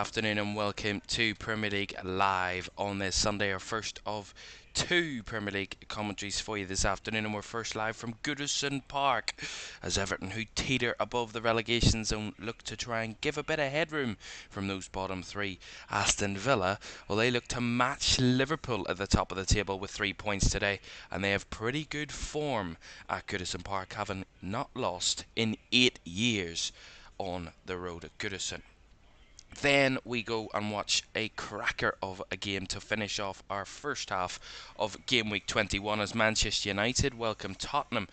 afternoon and welcome to Premier League Live on this Sunday, our first of two Premier League commentaries for you this afternoon, and we're first live from Goodison Park as Everton, who teeter above the relegation zone, look to try and give a bit of headroom from those bottom three. Aston Villa, well, they look to match Liverpool at the top of the table with 3 points today, and they have pretty good form at Goodison Park, having not lost in 8 years on the road at Goodison. Then we go and watch a cracker of a game to finish off our first half of game week 21 as Manchester United welcome Tottenham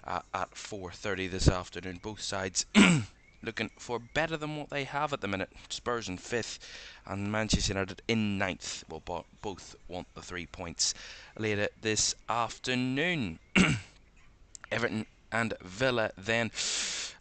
at 4:30 this afternoon. Both sides looking for better than what they have at the minute. Spurs in 5th and Manchester United in 9th. Well, both want the 3 points later this afternoon. Everton and Villa then,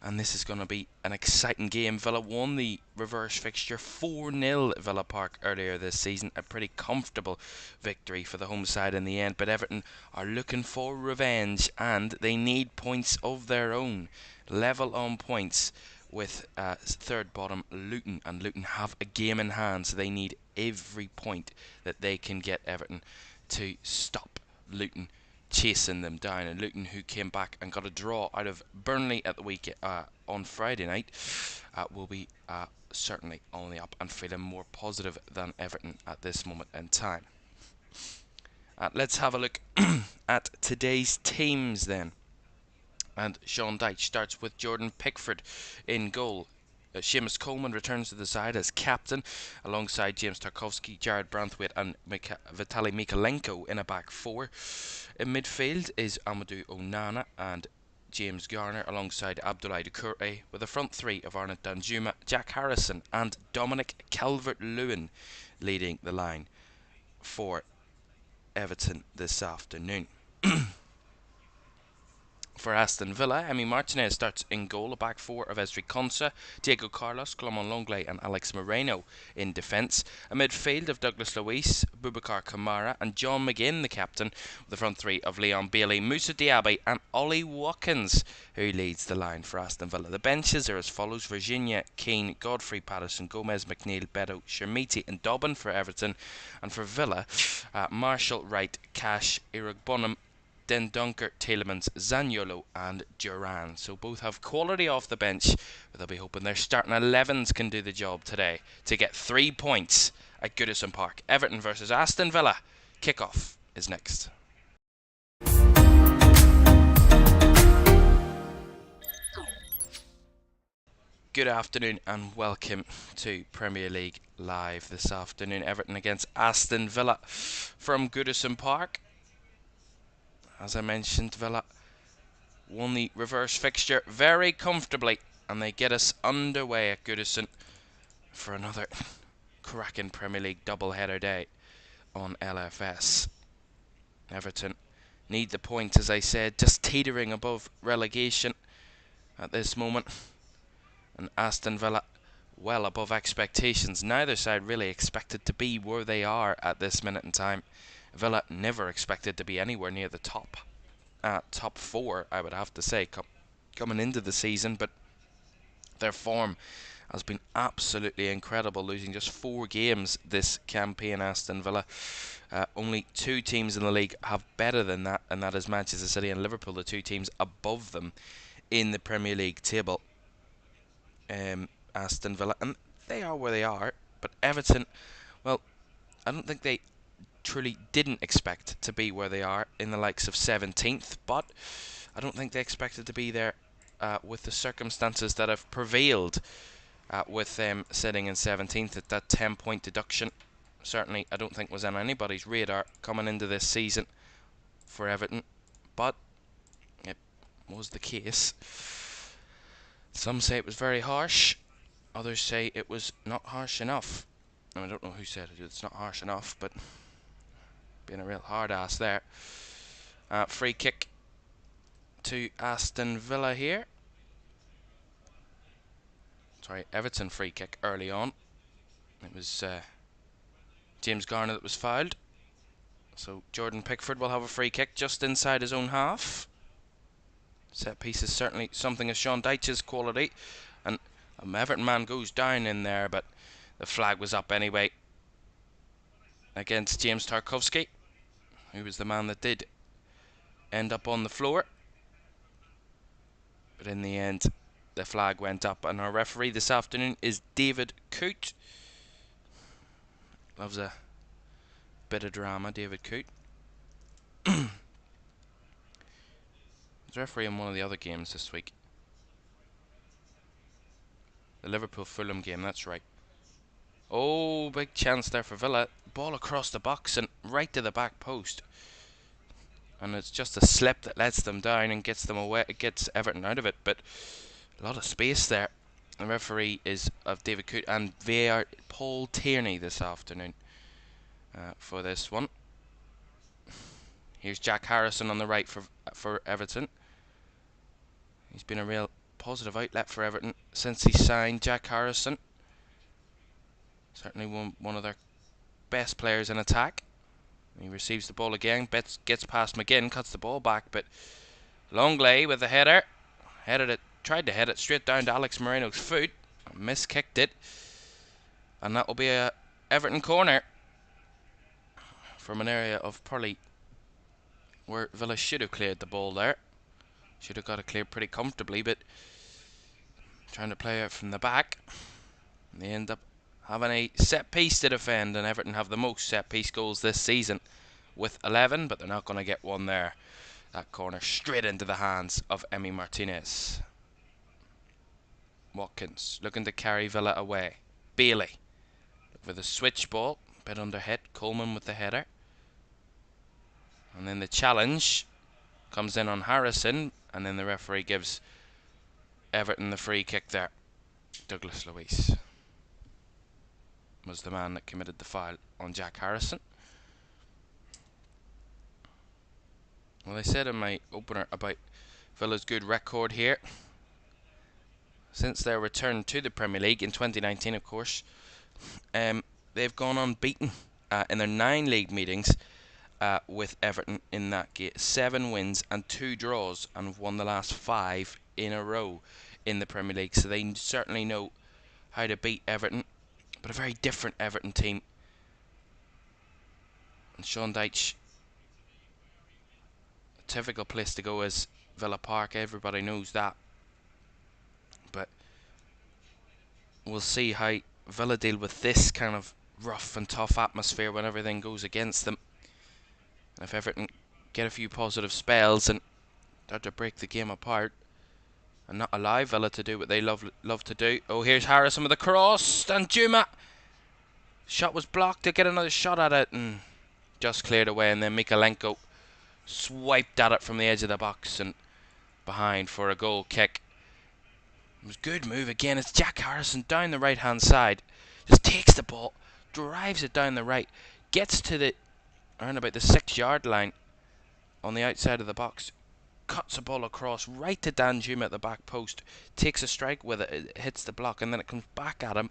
and this is going to be an exciting game. Villa won the reverse fixture 4-0 at Villa Park earlier this season, a pretty comfortable victory for the home side in the end, but Everton are looking for revenge and they need points of their own, level on points with third bottom Luton, and Luton have a game in hand, so they need every point that they can get Everton to stop Luton chasing them down. And Luton, who came back and got a draw out of Burnley at the week on Friday night, will be certainly on the up and feeling more positive than Everton at this moment in time. Let's have a look at today's teams then. And Sean Dyche starts with Jordan Pickford in goal. Seamus Coleman returns to the side as captain, alongside James Tarkowski, Jared Branthwaite and Vitaly Mykolenko in a back four. In midfield is Amadou Onana and James Garner, alongside Abdoulaye Doucouré, with a front three of Arnaud Danjuma, Jack Harrison and Dominic Calvert-Lewin leading the line for Everton this afternoon. For Aston Villa, Emi Martinez starts in goal, a back four of Ezri Konsa, Diego Carlos, Clement Longley and Alex Moreno in defence. A midfield of Douglas Luiz, Boubacar Kamara and John McGinn, the captain, with the front three of Leon Bailey, Moussa Diaby and Ollie Watkins, who leads the line for Aston Villa. The benches are as follows: Virginia, Keane, Godfrey, Patterson, Gomez, McNeil, Beto, Shermiti and Dobbin for Everton. And for Villa, Marshall, Wright, Cash, Bonham, Den Dunker, Tielemans, Zaniolo and Duran. So both have quality off the bench, but they'll be hoping their starting 11s can do the job today to get 3 points at Goodison Park. Everton versus Aston Villa. Kickoff is next. Good afternoon and welcome to Premier League Live this afternoon. Everton against Aston Villa from Goodison Park. As I mentioned, Villa won the reverse fixture very comfortably, and they get us underway at Goodison for another cracking Premier League double-header day on LFS. Everton need the point, as I said, just teetering above relegation at this moment, and Aston Villa well above expectations. Neither side really expected to be where they are at this minute in time. Villa never expected to be anywhere near the top four, I would have to say, coming into the season, but their form has been absolutely incredible, losing just 4 games this campaign. Aston Villa, only 2 teams in the league have better than that, and that is Manchester City and Liverpool, the 2 teams above them in the Premier League table. Aston Villa, and they are where they are, but Everton, well, I don't think they truly didn't expect to be where they are in the likes of 17th, but I don't think they expected to be there with the circumstances that have prevailed with them sitting in 17th at that 10-point deduction. Certainly I don't think was on anybody's radar coming into this season for Everton, but it was the case. Some say it was very harsh, others say it was not harsh enough. I don't know who said it's not harsh enough, but being a real hard ass there. Free kick to Aston Villa here. Sorry, Everton free kick early on. It was James Garner that was fouled. So Jordan Pickford will have a free kick just inside his own half. Set piece is certainly something of Sean Dyche's quality. And Everton man goes down in there, but The flag was up anyway against James Tarkowski, who was the man that did end up on the floor. But in the end, the flag went up, and our referee this afternoon is David Coote. Loves a bit of drama, David Coote. He's refereeing one of the other games this week. The Liverpool-Fulham game, that's right. Oh, big chance there for Villa. Ball across the box and right to the back post. And it's just a slip that lets them down and gets them away. It gets Everton out of it, but a lot of space there. The referee is of David Coote, and VAR Paul Tierney this afternoon for this one. Here's Jack Harrison on the right for Everton. He's been a real positive outlet for Everton since he signed. Jack Harrison, certainly one of their best players in attack. He receives the ball again, gets past McGinn, cuts the ball back, but Longley with the header, tried to head it straight down to Alex Moreno's foot, miskicked it, and that will be a Everton corner from an area of probably where Villa should have cleared the ball there. Should have got it cleared pretty comfortably, but trying to play out from the back. And they end up having a set piece to defend, and Everton have the most set piece goals this season with 11, but they're not going to get one there. That corner straight into the hands of Emi Martinez. Watkins looking to carry Villa away. Bailey with a switch ball, bit under hit. Coleman with the header. And then the challenge comes in on Harrison, and then the referee gives Everton the free kick there. Douglas Luiz was the man that committed the foul on Jack Harrison. Well, I said in my opener about Villa's good record here. Since their return to the Premier League in 2019, of course, they've gone unbeaten in their 9 league meetings with Everton in that game. 7 wins and 2 draws, and have won the last 5 in a row in the Premier League. So they certainly know how to beat Everton, but a very different Everton team. And Sean Dyche, a typical place to go is Villa Park. Everybody knows that. But we'll see how Villa deal with this kind of rough and tough atmosphere when everything goes against them. And if Everton get a few positive spells and start to break the game apart and not allow Villa to do what they love to do. Oh, here's Harrison with a cross, and Juma. Shot was blocked. To get another shot at it and just cleared away, and then Mikalenko swiped at it from the edge of the box and behind for a goal kick. It was a good move again. It's Jack Harrison down the right hand side, just takes the ball, drives it down the right, gets to around about the 6-yard line on the outside of the box, cuts the ball across right to Danjuma at the back post, takes a strike with it, it hits the block, and then it comes back at him.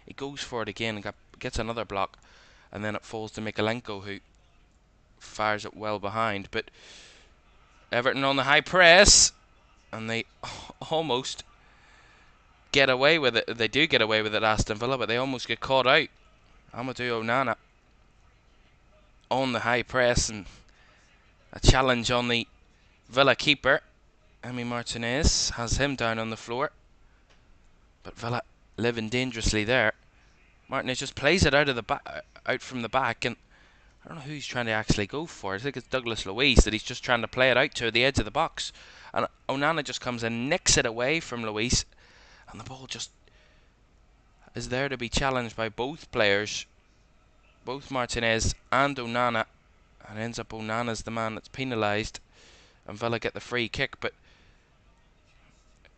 He goes for it again and gets another block, and then it falls to Mikalenko, who fires it well behind. But Everton on the high press, and they almost get away with it. They do get away with it, Aston Villa, but they almost get caught out. Amadou Onana on the high press, and a challenge on the Villa keeper. Emi Martinez has him down on the floor, but Villa living dangerously there. Martinez just plays it out from the back, and I don't know who he's trying to actually go for. I think it's Douglas Luiz that he's just trying to play it out to the edge of the box, and Onana just comes and nicks it away from Luiz, and the ball just is there to be challenged by both players, both Martinez and Onana, and ends up Onana's the man that's penalised, and Villa get the free kick. But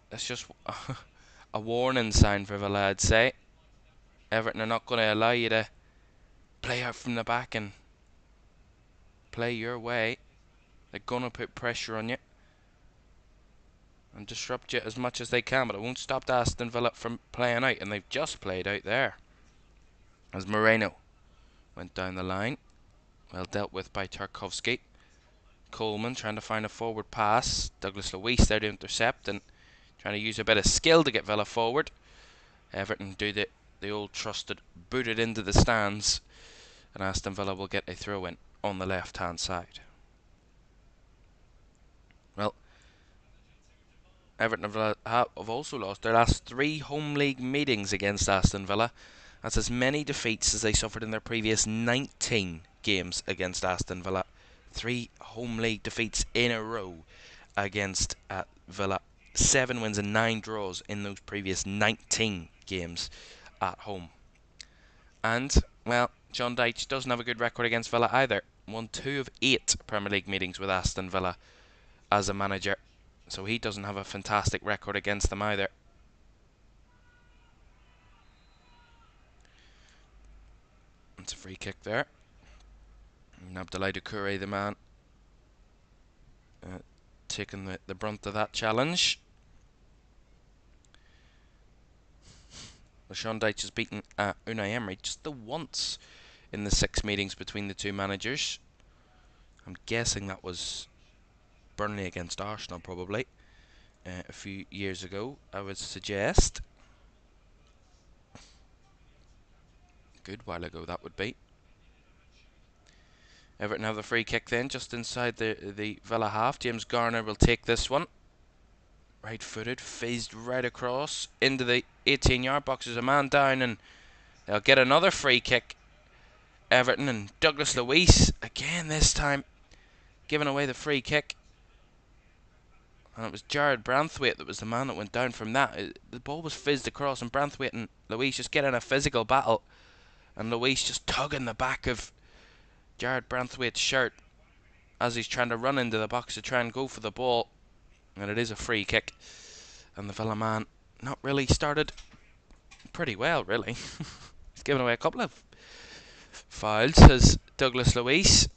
that's just a warning sign for Villa, I'd say. Everton are not going to allow you to play out from the back and play your way. They're going to put pressure on you and disrupt you as much as they can, but it won't stop Aston Villa from playing out, and they've just played out there as Moreno went down the line. Well dealt with by Tarkowski. Coleman trying to find a forward pass. Douglas Luiz there to intercept and trying to use a bit of skill to get Villa forward. Everton do the the old trusted booted into the stands, and Aston Villa will get a throw in on the left hand side. Well, Everton have also lost their last 3 home league meetings against Aston Villa. That's as many defeats as they suffered in their previous 19 games against Aston Villa. 3 home league defeats in a row against Villa. 7 wins and 9 draws in those previous 19 games at home. And, well, John Dyche doesn't have a good record against Villa either. Won 2 of 8 Premier League meetings with Aston Villa as a manager. So he doesn't have a fantastic record against them either. It's a free kick there. And Abdoulaye Doucouré, the man, taking the brunt of that challenge. Sean Dyche has beaten Unai Emery just the once in the 6 meetings between the two managers. I'm guessing that was Burnley against Arsenal, probably, a few years ago, I would suggest. Good while ago, that would be. Everton have the free kick then, just inside the Villa half. James Garner will take this one. Right-footed, fizzed right across into the 18-yard box. There's a man down, and they'll get another free kick. Everton, and Douglas Luiz, again this time, giving away the free kick. And it was Jared Branthwaite that was the man that went down from that. The ball was fizzed across, and Branthwaite and Luiz just get in a physical battle. And Luiz just tugging the back of Jared Branthwaite's shirt as he's trying to run into the box to try and go for the ball. And it is a free kick. And the Villa man not really started pretty well, really. He's given away a couple of fouls, says Douglas Luiz.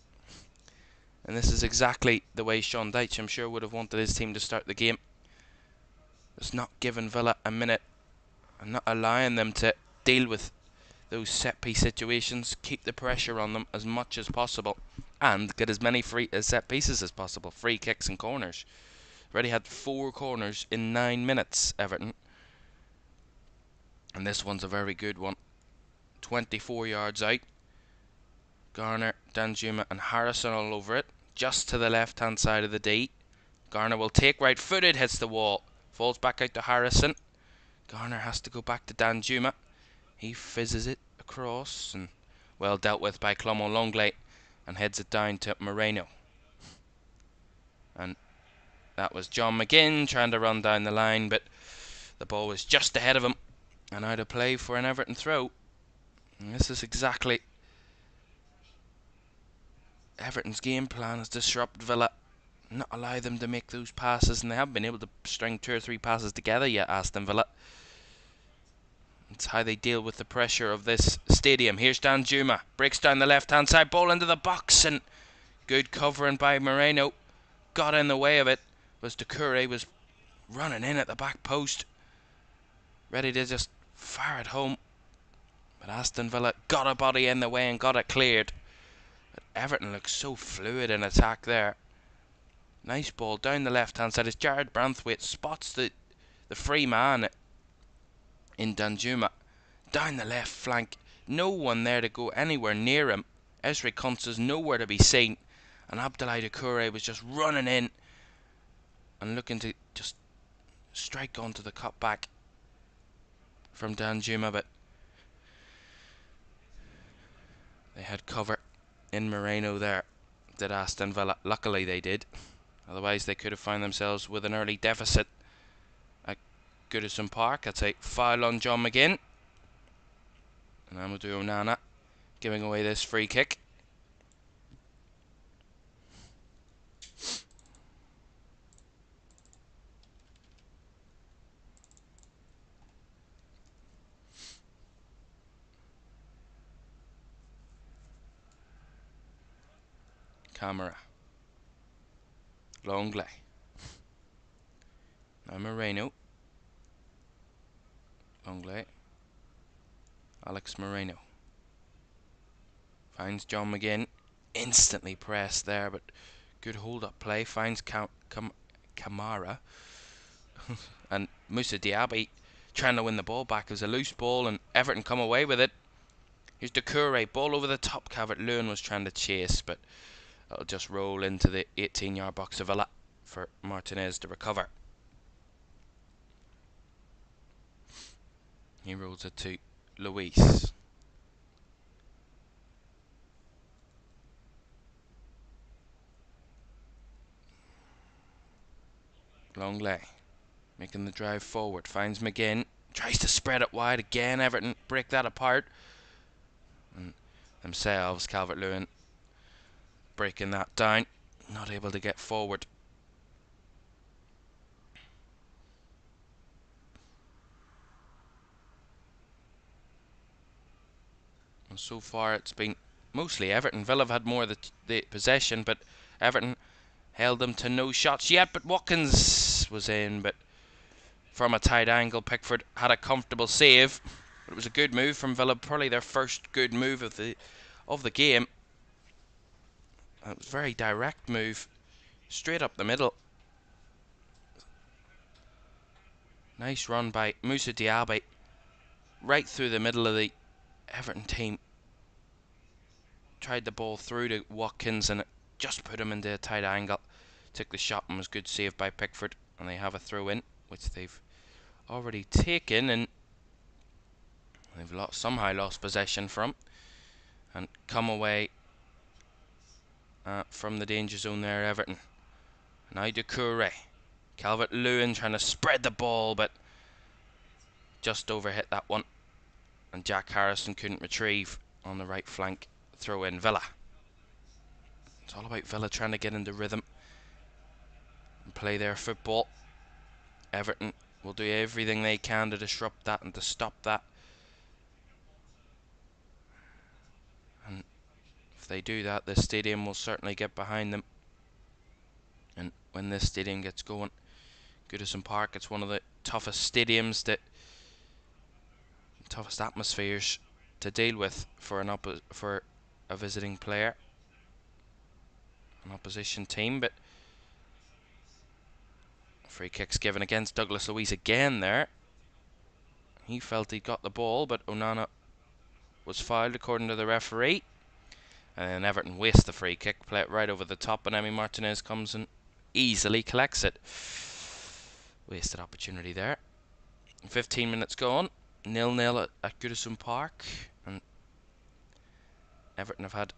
And this is exactly the way Sean Dyche, I'm sure, would have wanted his team to start the game. Just not giving Villa a minute and not allowing them to deal with those set-piece situations, keep the pressure on them as much as possible, and get as many set pieces as possible, free kicks and corners. Already had 4 corners in 9 minutes, Everton. And this one's a very good one. 24 yards out. Garner, Danjuma and Harrison all over it. Just to the left-hand side of the D. Garner will take right-footed, hits the wall. Falls back out to Harrison. Garner has to go back to Danjuma. He fizzes it across and well dealt with by Clement Longley and heads it down to Moreno. And that was John McGinn trying to run down the line, but the ball was just ahead of him and out of play for an Everton throw. And this is exactly Everton's game plan, is disrupt Villa, not allow them to make those passes, and they haven't been able to string 2 or 3 passes together yet, Aston Villa. It's how they deal with the pressure of this stadium. Here's Danjuma, breaks down the left hand side, ball into the box, and good covering by Moreno. Got in the way of it, was Doucouré was running in at the back post, ready to just fire it home. But Aston Villa got a body in the way and got it cleared. But Everton looks so fluid in attack there. Nice ball down the left hand side as Jared Branthwaite spots the free man in Danjuma. Down the left flank, no one there to go anywhere near him. Ezri Konsa's nowhere to be seen, and Abdoulaye Doucouré was just running in and looking to just strike onto the cutback from Danjuma, but they had cover in Moreno there, did Aston Villa. Luckily they did, otherwise they could have found themselves with an early deficit at Goodison Park. That's a foul on John McGinn, and Amadou Onana giving away this free kick. Camera. Longley. Now Moreno. Longley. Alex Moreno. Finds John McGinn. Instantly pressed there, but good hold-up play. Finds Kamara. And Moussa Diaby trying to win the ball back. It was a loose ball and Everton come away with it. Here's Doucouré, ball over the top. Calvert-Lewin was trying to chase, but it'll just roll into the 18-yard box of Villa for Martinez to recover. He rolls it to Luis. Longley making the drive forward, finds McGinn, tries to spread it wide again. Everton break that apart, and themselves, Calvert-Lewin breaking that down, not able to get forward. And so far it's been mostly Everton. Villa have had more of the possession, but Everton held them to no shots yet. But Watkins was in, but from a tight angle, Pickford had a comfortable save. But it was a good move from Villa, probably their first good move of the game. It was a very direct move, straight up the middle. Nice run by Moussa Diaby, right through the middle of the Everton team. Tried the ball through to Watkins and it just put him into a tight angle. Took the shot and was good save by Pickford, and they have a throw in, which they've already taken, and they've somehow lost possession from, and come away from the danger zone there, Everton. Now Doucouré. Calvert-Lewin trying to spread the ball, but just overhit that one, and Jack Harrison couldn't retrieve on the right flank. Throw in Villa. It's all about Villa trying to get into rhythm and play their football. Everton will do everything they can to disrupt that and to stop that. And if they do that, the stadium will certainly get behind them. And when this stadium gets going, Goodison Park, it's one of the toughest stadiums, toughest atmospheres to deal with for a visiting player, an opposition team. But free kicks given against Douglas Luiz again there. He felt he got the ball, but Onana was fouled according to the referee. And then Everton waste the free kick, play it right over the top, and Emi Martinez comes and easily collects it. Wasted opportunity there. 15 minutes gone, 0-0 at Goodison Park, and Everton have had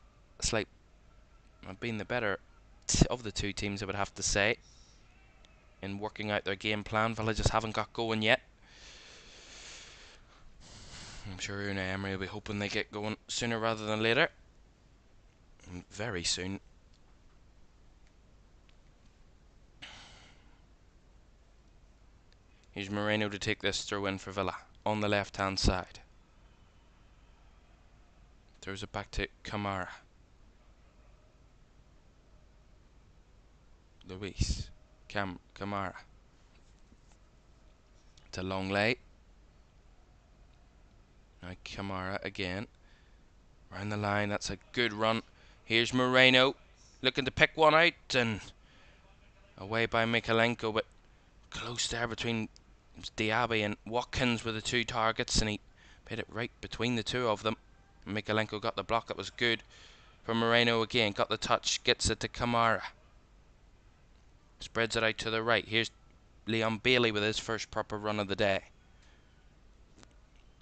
been the better of the two teams, I would have to say, in working out their game plan. Villa just haven't got going yet. I'm sure Unai Emery will be hoping they get going sooner rather than later. And very soon. Here's Moreno to take this throw in for Villa on the left hand side. Throws it back to Kamara. Luis. Kamara. To Longley. Now Kamara again. Round the line, that's a good run. Here's Moreno looking to pick one out, and away by Mykolenko, but close there between Diaby and Watkins were the two targets, and he put it right between the two of them. Mykolenko got the block, that was good for Moreno again, got the touch, gets it to Kamara. Spreads it out to the right. Here's Leon Bailey with his first proper run of the day.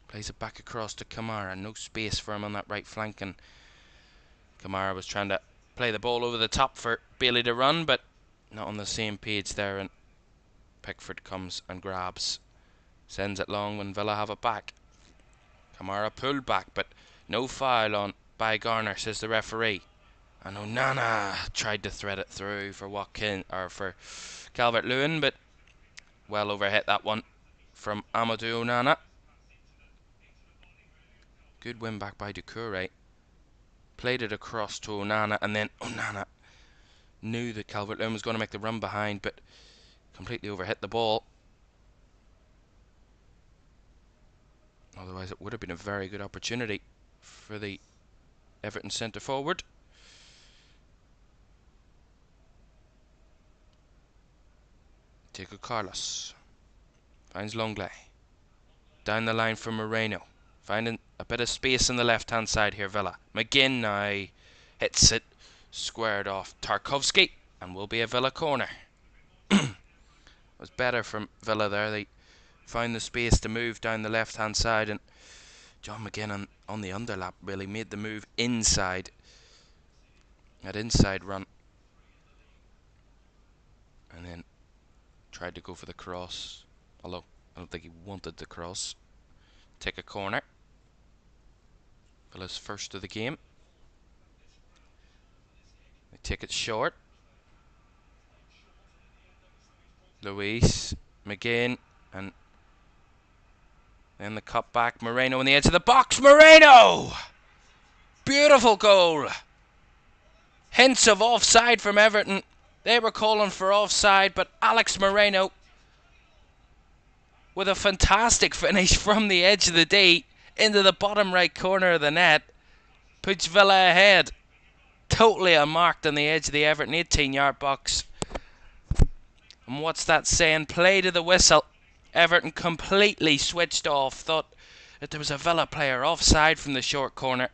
Plays it back across to Kamara. No space for him on that right flank, and Kamara was trying to play the ball over the top for Bailey to run, but not on the same page there, and Pickford comes and grabs. Sends it long when Villa have it back. Kamara pulled back, but no foul on by Garner, says the referee. And Onana tried to thread it through for Calvert-Lewin, but well overhit that one from Amadou Onana. Good win back by Doucouré. Played it across to Onana, and then Onana knew that Calvert-Lewin was going to make the run behind, but completely overhit the ball. Otherwise it would have been a very good opportunity for the Everton centre forward. Diego Carlos finds Longley. Down the line for Moreno. Finding a bit of space on the left-hand side here, Villa. McGinn now hits it. Squared off Tarkovsky. And will be a Villa corner. It was better from Villa there. They found the space to move down the left-hand side. And John McGinn on the underlap really made the move inside. That inside run. And then tried to go for the cross. Although I don't think he wanted the cross. Take a corner. Villa's first of the game. They take it short. Luis, McGinn, and then the cut back. Moreno on the edge of the box. Moreno! Beautiful goal. Hints of offside from Everton. They were calling for offside, but Alex Moreno, with a fantastic finish from the edge of the D into the bottom right corner of the net, puts Villa ahead. Totally unmarked on the edge of the Everton 18-yard box. And what's that saying? Play to the whistle. Everton completely switched off. Thought that there was a Villa player offside from the short corner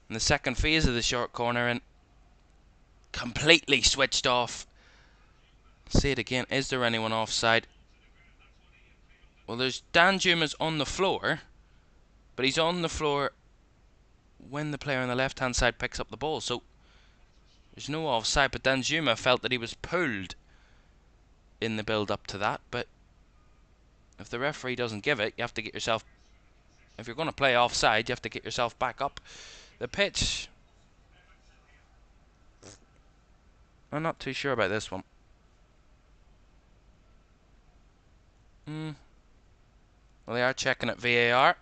in the second phase of the short corner, and completely switched off. Say it again. Is there anyone offside? Well, there's Danjuma's on the floor, but he's on the floor when the player on the left-hand side picks up the ball. So there's no offside, but Danjuma felt that he was pulled in the build-up to that. But if the referee doesn't give it, you have to get yourself... If you're going to play offside, you have to get yourself back up the pitch. I'm not too sure about this one. Well, they are checking at VAR.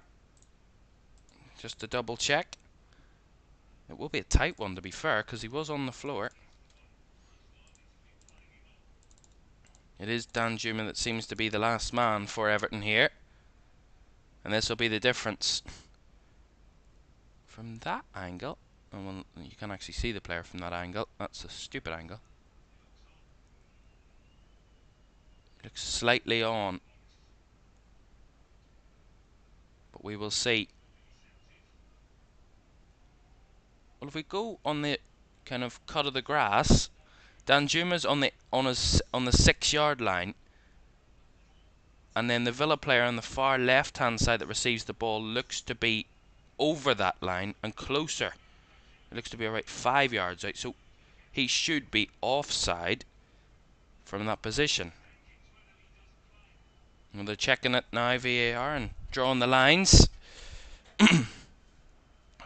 Just to double check. It will be a tight one, to be fair, because he was on the floor. It is Danjuma that seems to be the last man for Everton here. And this will be the difference. From that angle, and well, you can actually see the player from that angle. That's a stupid angle. Looks slightly on. But we will see. Well, if we go on the kind of cut of the grass, Danjuma's on the 6-yard line, and then the Villa player on the far left-hand side that receives the ball looks to be over that line and closer. It looks to be about 5 yards out, so he should be offside from that position. Well, they're checking it now, VAR, and drawing the lines. I'd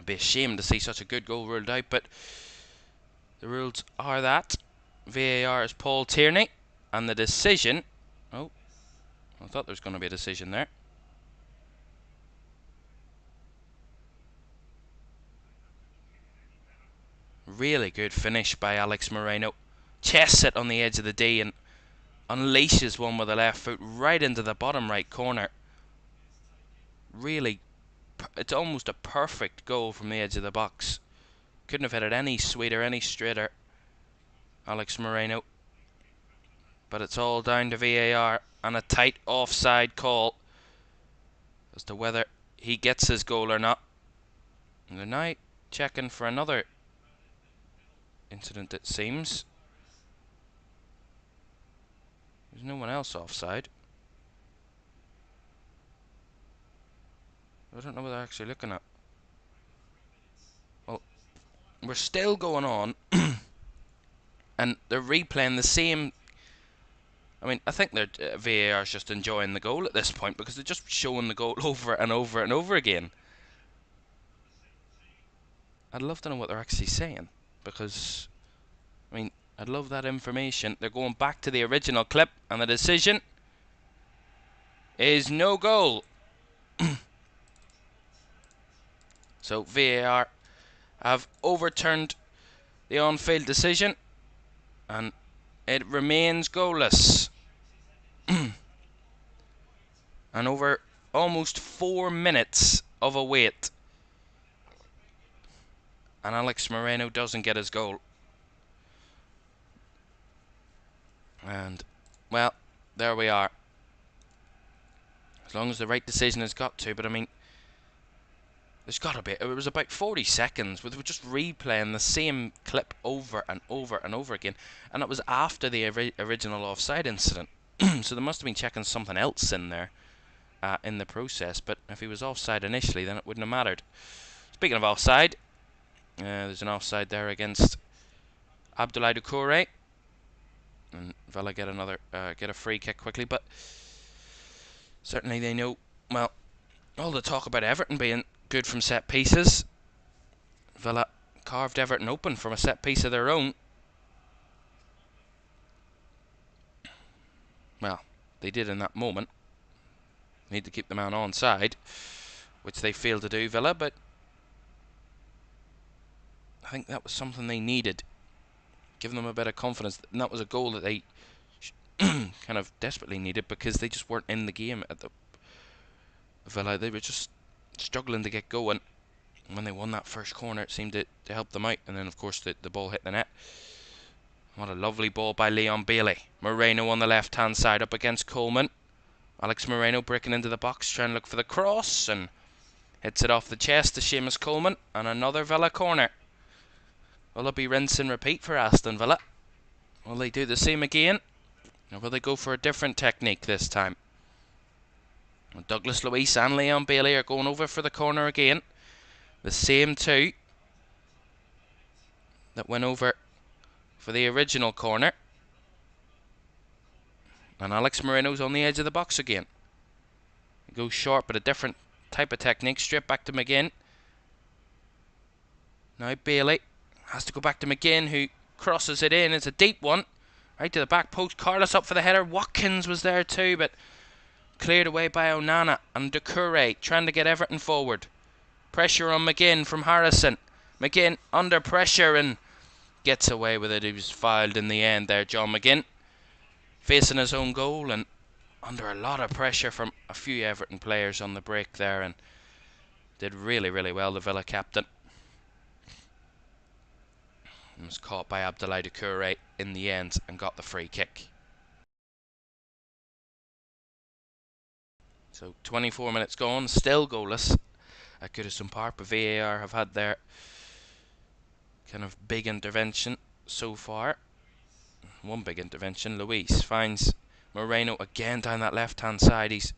be ashamed to see such a good goal ruled out, but the rules are that. VAR is Paul Tierney, and the decision... Oh, I thought there was going to be a decision there. Really good finish by Alex Moreno. Chests it on the edge of the D and unleashes one with the left foot right into the bottom right corner. Really, it's almost a perfect goal from the edge of the box. Couldn't have hit it any sweeter, any straighter, Alex Moreno. But it's all down to VAR and a tight offside call as to whether he gets his goal or not. And they're now checking for another incident, it seems. There's no one else offside. I don't know what they're actually looking at. Well, we're still going on. And they're replaying the same... I mean, I think their VAR is just enjoying the goal at this point, because they're just showing the goal over and over and over again. I'd love to know what they're actually saying, because, I mean, I'd love that information. They're going back to the original clip, and the decision is no goal. So VAR have overturned the on-field decision, and it remains goalless. And over almost 4 minutes of a wait, and Alex Moreno doesn't get his goal. And, well, there we are. as long as the right decision has got to. But I mean, there's got to be. It was about 40 seconds with just replaying the same clip over and over and over again, and it was after the original offside incident. So they must have been checking something else in there in the process. But if he was offside initially, then it wouldn't have mattered. Speaking of offside, there's an offside there against Abdoulaye Doucouré, and Villa get a free kick quickly. But certainly they know. Well, all the talk about Everton being good from set pieces, Villa carved Everton open from a set piece of their own. Well, they did in that moment. Need to keep the man onside, which they failed to do, Villa, but I think that was something they needed. Give them a bit of confidence, and that was a goal that they kind of desperately needed, because they just weren't in the game at the Villa. They were just struggling to get going. When they won that first corner, it seemed to help them out, and then of course the ball hit the net. What a lovely ball by Leon Bailey. Moreno on the left hand side up against Coleman. Alex Moreno breaking into the box, trying to look for the cross, and hits it off the chest to Seamus Coleman, and another Villa corner. Will it be rinse and repeat for Aston Villa? Will they do the same again, or will they go for a different technique this time? Well, Douglas Luiz and Leon Bailey are going over for the corner again. The same two that went over for the original corner. And Alex Moreno's on the edge of the box again. He goes short, but a different type of technique. Straight back to McGinn. Now Bailey has to go back to McGinn, who crosses it in. It's a deep one. Right to the back post. Carlos up for the header. Watkins was there too, but cleared away by Onana. And Doucouré trying to get Everton forward. Pressure on McGinn from Harrison. McGinn under pressure and gets away with it. He was fouled in the end there, John McGinn. Facing his own goal and under a lot of pressure from a few Everton players on the break there, and did really, really well, the Villa captain. And was caught by Abdoulaye Doucouré in the end and got the free kick. So 24 minutes gone, still goalless at Goodison Park, but VAR have had their kind of big intervention so far. One big intervention. Luiz finds Moreno again down that left hand side. He's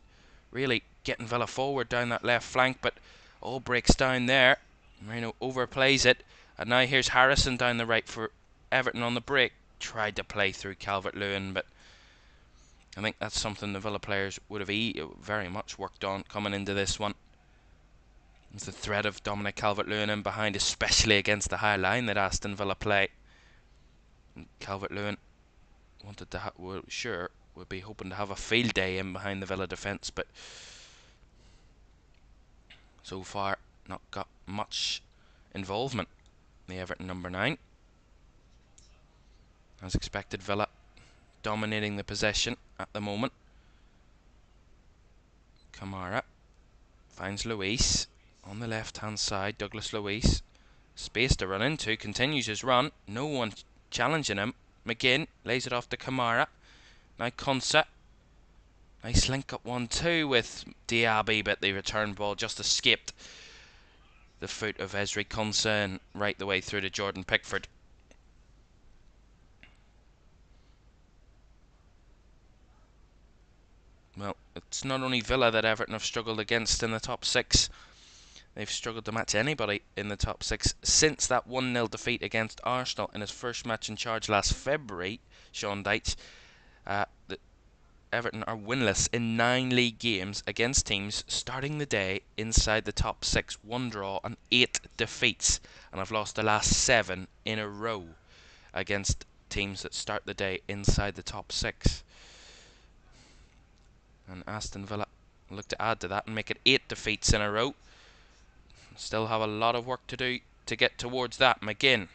really getting Villa forward down that left flank, but all breaks down there. Moreno overplays it, and now here's Harrison down the right for Everton on the break. Tried to play through Calvert-Lewin, but I think that's something the Villa players would have very much worked on coming into this one. It's the threat of Dominic Calvert-Lewin in behind, especially against the high line that Aston Villa play. Calvert-Lewin wanted to would be hoping to have a field day in behind the Villa defence, but so far not got much involvement. The Everton number 9, as expected, Villa dominating the possession at the moment. Kamara finds Luiz on the left hand side. Douglas Luiz, space to run into, continues his run, no one challenging him. McGinn lays it off to Kamara. Now Konsa. Nice link up 1-2 with Diaby, but the return ball just escaped the foot of Ezri Konsa and right the way through to Jordan Pickford. Well, it's not only Villa that Everton have struggled against in the top 6. They've struggled to match anybody in the top 6 since that 1-0 defeat against Arsenal in his first match in charge last February. Sean Dyche. Everton are winless in 9 league games against teams starting the day inside the top 6. 1 draw and 8 defeats, and have lost the last 7 in a row against teams that start the day inside the top 6. And Aston Villa look to add to that and make it 8 defeats in a row. Still have a lot of work to do to get towards that. McGinn.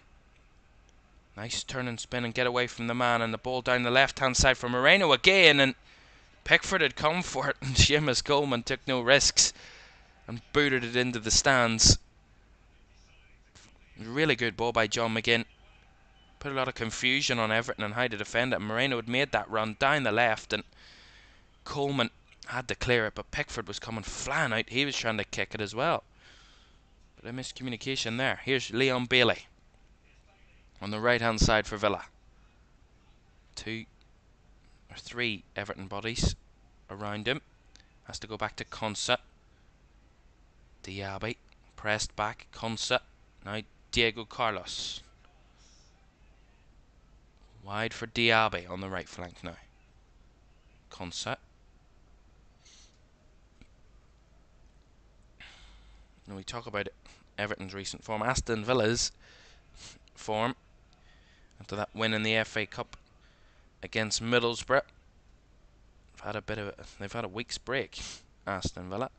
Nice turn and spin and get away from the man, and the ball down the left hand side for Moreno again, and Pickford had come for it, and Seamus Coleman took no risks and booted it into the stands. Really good ball by John McGinn. Put a lot of confusion on Everton and how to defend it. Moreno had made that run down the left, and Coleman Had to clear it, but Pickford was coming flying out. He was trying to kick it as well. But a miscommunication there. Here's Leon Bailey on the right hand side for Villa. 2 or 3 Everton bodies around him. Has to go back to Konsa. Diaby pressed back. Konsa. Now Diego Carlos. Wide for Diaby on the right flank now. Konsa. Now we talk about Everton's recent form. Aston Villa's form after that win in the FA Cup against Middlesbrough. They've had a week's break. Aston Villa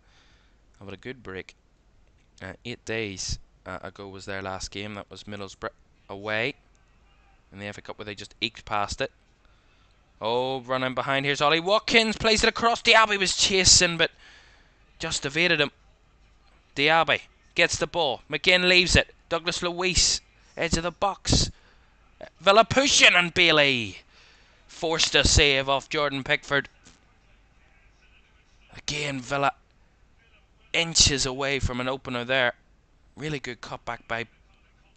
have had a good break. 8 days ago was their last game. That was Middlesbrough away in the FA Cup, where they just eked past it. Oh, running behind. Here's Ollie Watkins. Plays it across. Diaby was chasing, but just evaded him. Diaby gets the ball. McGinn leaves it. Douglas Luiz, edge of the box. Villa pushing, and Bailey forced a save off Jordan Pickford. Again, Villa inches away from an opener there. Really good cutback by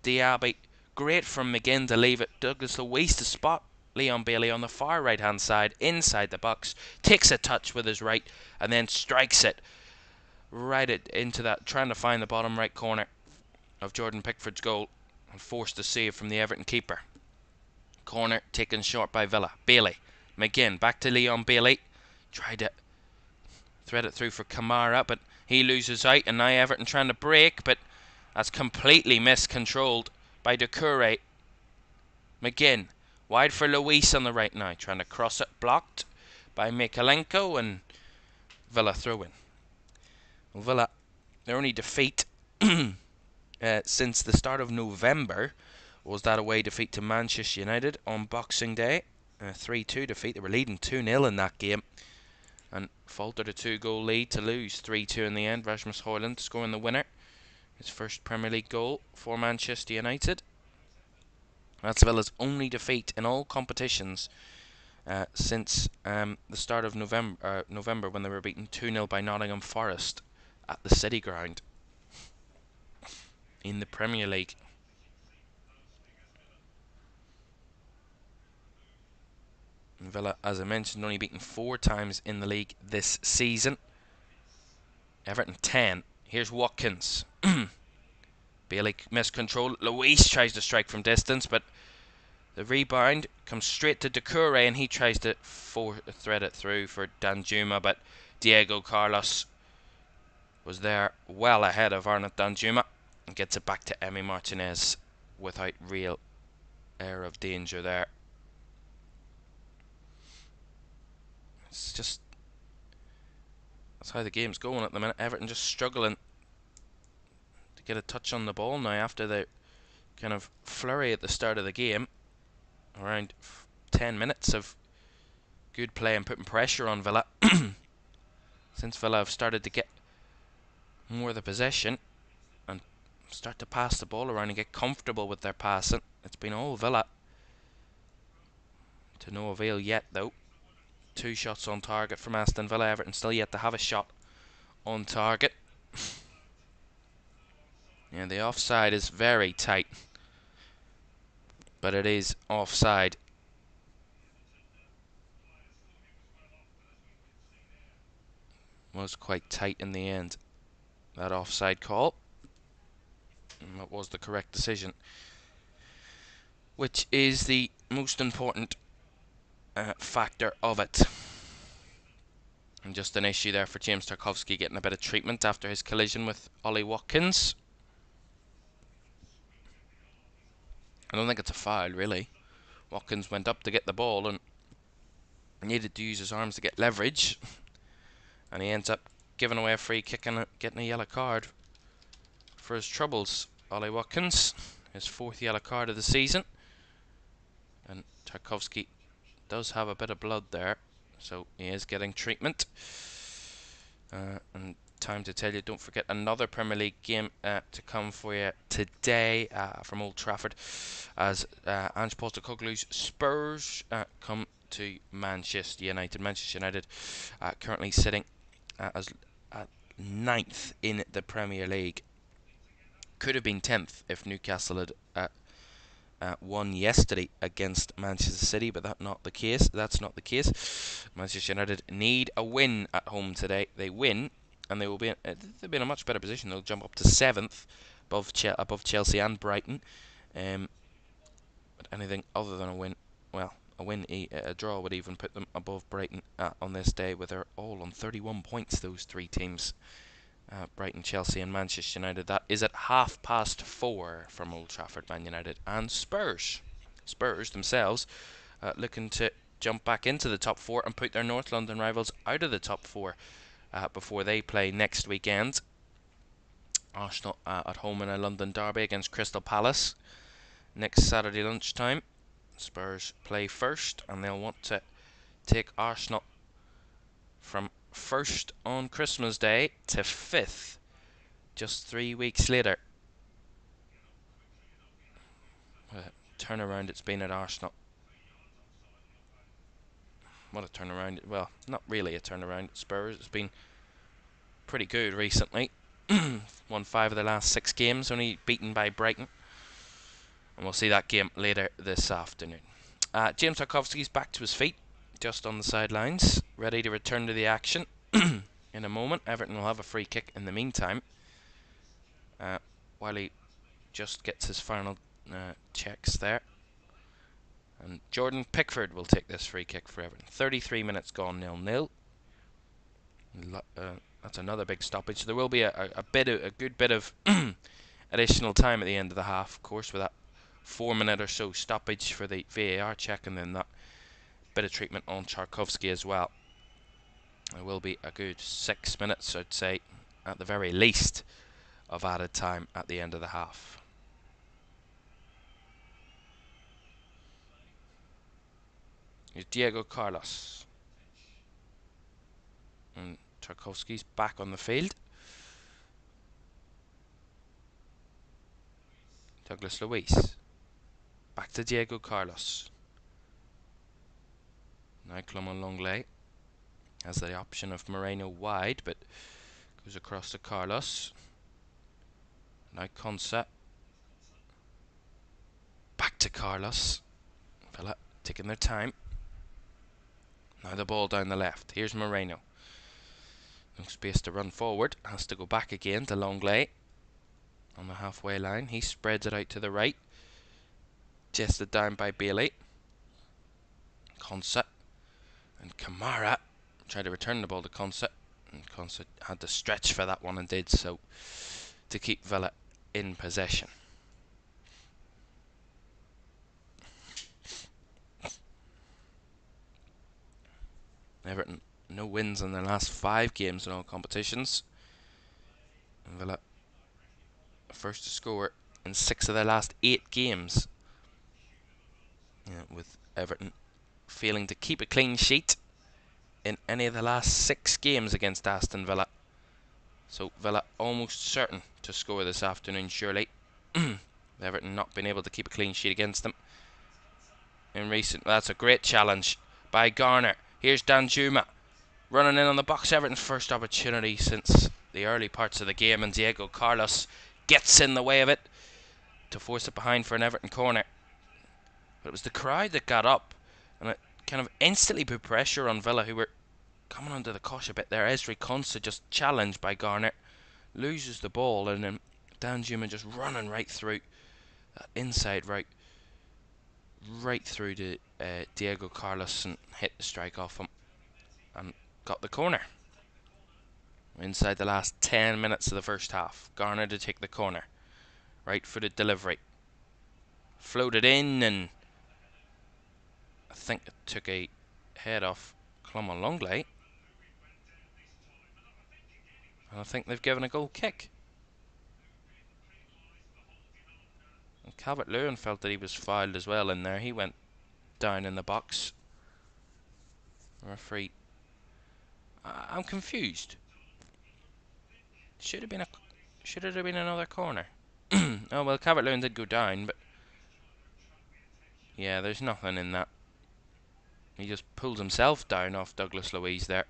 Diaby. Great from McGinn to leave it. Douglas Luiz to spot Leon Bailey on the far right hand side, inside the box. Takes a touch with his right and then strikes it right into that, trying to find the bottom right corner of Jordan Pickford's goal, and forced a save from the Everton keeper. Corner taken short by Villa. Bailey. McGinn back to Leon Bailey. Tried to thread it through for Kamara, but he loses out, and now Everton trying to break, but that's completely miscontrolled by Doucouré. McGinn wide for Luis on the right now, trying to cross it, blocked by Mikalenko, and Villa throw in. Well, Villa, their only defeat since the start of November was that away defeat to Manchester United on Boxing Day. A 3-2 defeat. They were leading 2-0 in that game and faltered a 2-goal lead to lose 3-2 in the end. Rasmus Højlund scoring the winner, his first Premier League goal for Manchester United. That's Villa's only defeat in all competitions since the start of November, when they were beaten 2-0 by Nottingham Forest at the City Ground in the Premier League. And Villa, as I mentioned, only beaten 4 times in the league this season. Everton 10. Here's Watkins. Bailey miscontrol. Luis tries to strike from distance, but the rebound comes straight to Doucouré, and he tries to thread it through for Danjuma, but Diego Carlos was there well ahead of Arnaud Danjuma and gets it back to Emi Martinez without real air of danger there. It's just, that's how the game's going at the minute. Everton just struggling to get a touch on the ball now after the kind of flurry at the start of the game. Around 10 minutes of good play and putting pressure on Villa. Since Villa have started to get more of the possession and start to pass the ball around and get comfortable with their passing, it's been all Villa. To no avail yet, though. 2 shots on target from Aston Villa. Everton still yet to have a shot on target. Yeah, the offside is very tight, but it is offside. Was quite tight in the end, that offside call, and that was the correct decision, which is the most important factor of it. And just an issue there for James Tarkowski, getting a bit of treatment after his collision with Ollie Watkins. I don't think it's a foul, really. Watkins went up to get the ball and needed to use his arms to get leverage, and he ends up giving away a free kick and getting a yellow card for his troubles. Ollie Watkins, his 4th yellow card of the season, and Tarkowski does have a bit of blood there, so he is getting treatment. And time to tell you, don't forget another Premier League game to come for you today from Old Trafford, as Ange Postecoglou's Spurs come to Manchester United. Manchester United currently sitting as at 9th in the Premier League. Could have been 10th if Newcastle had won yesterday against Manchester City, but that's not the case. Manchester United need a win at home today. They win, and they'll be in a much better position. They'll jump up to 7th, above Chelsea and Brighton. But anything other than a win, well, a draw would even put them above Brighton on this day, where they're all on 31 points. Those three teams. Brighton, Chelsea and Manchester United. That is at 4:30 from Old Trafford. Man United and Spurs. Spurs themselves looking to jump back into the top 4 and put their North London rivals out of the top 4 before they play next weekend. Arsenal at home in a London derby against Crystal Palace next Saturday lunchtime. Spurs play first, and they'll want to take Arsenal from first on Christmas Day to 5th just 3 weeks later. What a turnaround it's been at Arsenal. What a turnaround. Well, not really a turnaround at Spurs. It's been pretty good recently. Won 5 of the last 6 games, only beaten by Brighton. And we'll see that game later this afternoon. James Tarkowski's back to his feet, just on the sidelines, ready to return to the action. In a moment, Everton will have a free kick in the meantime, while he just gets his final checks there. And Jordan Pickford will take this free kick for Everton. 33 minutes gone, 0-0. That's another big stoppage. So there will be a good bit of additional time at the end of the half, of course, with that 4-minute or so stoppage for the VAR check, and then that bit of treatment on Tarkowski as well. There will be a good 6 minutes, I'd say, at the very least, of added time at the end of the half. Here's Diego Carlos. And Tarkowski's back on the field. Douglas Luiz. Back to Diego Carlos. Now Clement Lenglet has the option of Moreno wide, but goes across to Carlos. Now Konsa. Back to Carlos. Villa taking their time. Now the ball down the left. Here's Moreno. No space to run forward. Has to go back again to Lenglet. On the halfway line. He spreads it out to the right. Chested down by Bailey. Konsa. And Kamara tried to return the ball to Konsa. And Konsa had to stretch for that one and did so to keep Villa in possession. Everton, no wins in their last 5 games in all competitions. And Villa, first to score in 6 of their last 8 games. With Everton failing to keep a clean sheet in any of the last 6 games against Aston Villa. So Villa almost certain to score this afternoon, surely. Everton not been able to keep a clean sheet against them in recent. That's a great challenge by Garner. Here's Danjuma running in on the box. Everton's first opportunity since the early parts of the game, and Diego Carlos gets in the way of it to force it behind for an Everton corner. But it was the crowd that got up, and it kind of instantly put pressure on Villa, who were coming under the cosh a bit there. Ezri Konsa just challenged by Garner, loses the ball, and then Danjuma just running right through inside right through to Diego Carlos and hit the strike off him and got the corner. Inside the last 10 minutes of the first half, Garner to take the corner. Right footed delivery. Floated in, and I think it took a head off Clement Lenglet. And I think they've given a goal kick. And Calvert-Lewin felt that he was fouled as well in there. He went down in the box. Referee, I'm confused. Should it have been another corner? Oh well, Calvert-Lewin did go down, but yeah, there's nothing in that. He just pulled himself down off Douglas Luiz there.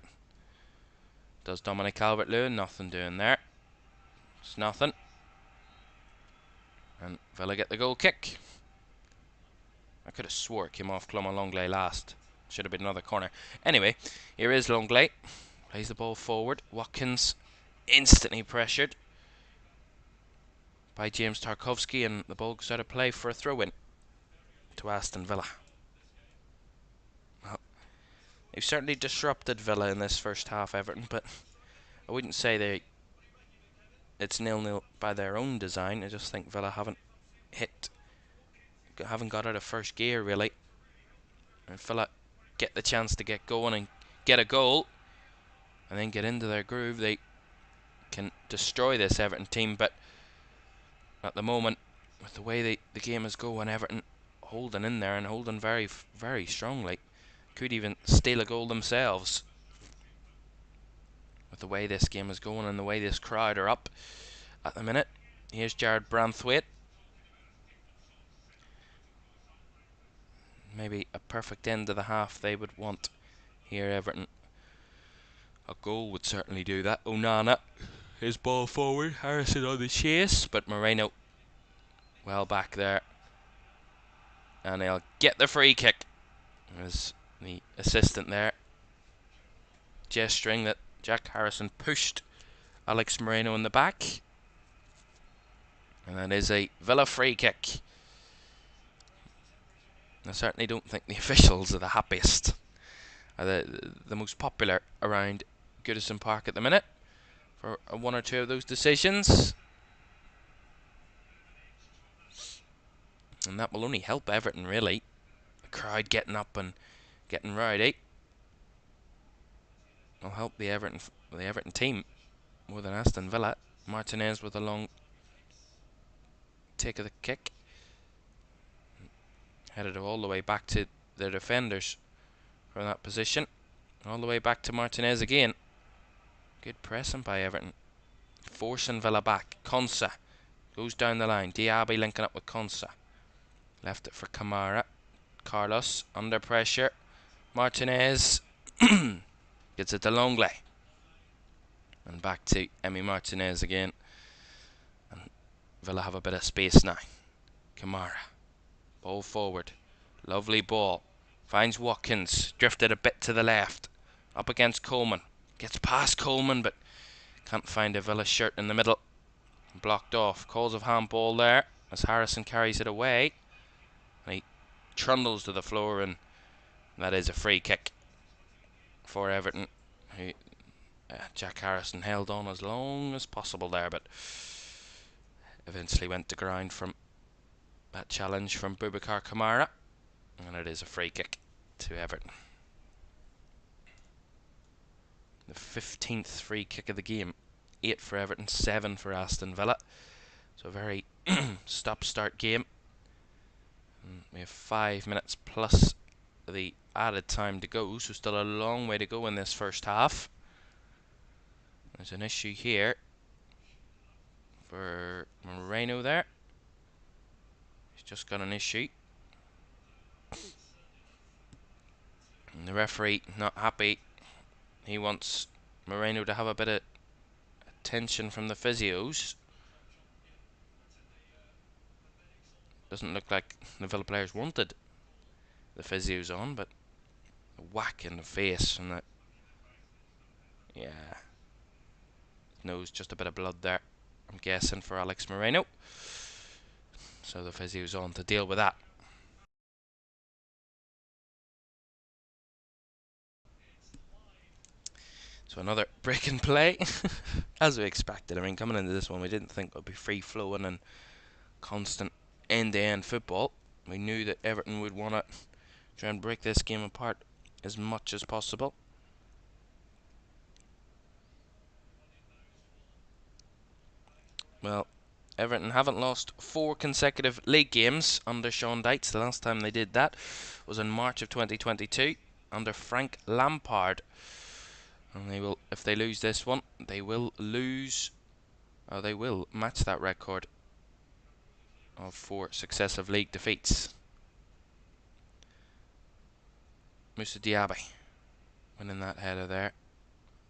Does Dominic Calvert-Lewin. Nothing doing there. It's nothing. And Villa get the goal kick. I could have swore it came off Clement Longley last. Should have been another corner. Anyway, here is Longley. Plays the ball forward. Watkins instantly pressured by James Tarkowski, and the ball goes out of play for a throw-in to Aston Villa. Well, they've certainly disrupted Villa in this first half, Everton, but I wouldn't say it's 0-0 by their own design. I just think Villa haven't got out of first gear, really. And Villa get the chance to get going and get a goal and then get into their groove. They can destroy this Everton team, but at the moment, with the way the game is going, Everton holding in there and holding very, very strongly. Could even steal a goal themselves. With the way this game is going and the way this crowd are up at the minute. Here's Jared Branthwaite. Maybe a perfect end to the half they would want here, Everton. A goal would certainly do that. Onana, his ball forward. Harrison on the chase, but Moreno well back there. And they'll get the free kick. There's the assistant there gesturing that Jack Harrison pushed Alex Moreno in the back. And that is a Villa free kick. I certainly don't think the officials are the happiest, are the most popular around Goodison Park at the minute for one or two of those decisions. And that will only help Everton, really. The crowd getting up and getting rowdy will help the Everton team more than Aston Villa. Martinez with a long take of the kick. Headed all the way back to their defenders from that position. All the way back to Martinez again. Good pressing by Everton. Forcing Villa back. Konsa goes down the line. Diaby linking up with Konsa. Left it for Kamara. Carlos under pressure. Martinez gets it to Longley. And back to Emi Martinez again. And Villa have a bit of space now. Kamara. Ball forward. Lovely ball. Finds Watkins. Drifted a bit to the left. Up against Coleman. Gets past Coleman, but can't find a Villa shirt in the middle. Blocked off. Calls of handball there as Harrison carries it away. And he trundles to the floor, and that is a free kick for Everton. Who, Jack Harrison held on as long as possible there, but eventually went to ground from that challenge from Boubacar Kamara, and it is a free kick to Everton. The 15th free kick of the game. 8 for Everton, 7 for Aston Villa. So a very stop-start game. And we have 5 minutes plus the added time to go, so still a long way to go in this first half. There's an issue here for Moreno there. He's just got an issue. And the referee not happy. He wants Moreno to have a bit of attention from the physios. Doesn't look like the Villa players wanted the physios on, but a whack in the face and that. Yeah. Nose, just a bit of blood there, I'm guessing, for Alex Moreno. So the physio's on to deal with that. So another break and play, as we expected. I mean, coming into this one, we didn't think it would be free-flowing and constant end-to-end football. We knew that Everton would want to try and break this game apart as much as possible. Well, Everton haven't lost 4 consecutive league games under Sean Dyche. The last time they did that was in March of 2022 under Frank Lampard. And they will, if they lose this one, they will lose, or they will match that record of 4 successive league defeats. Moussa Diaby winning that header there.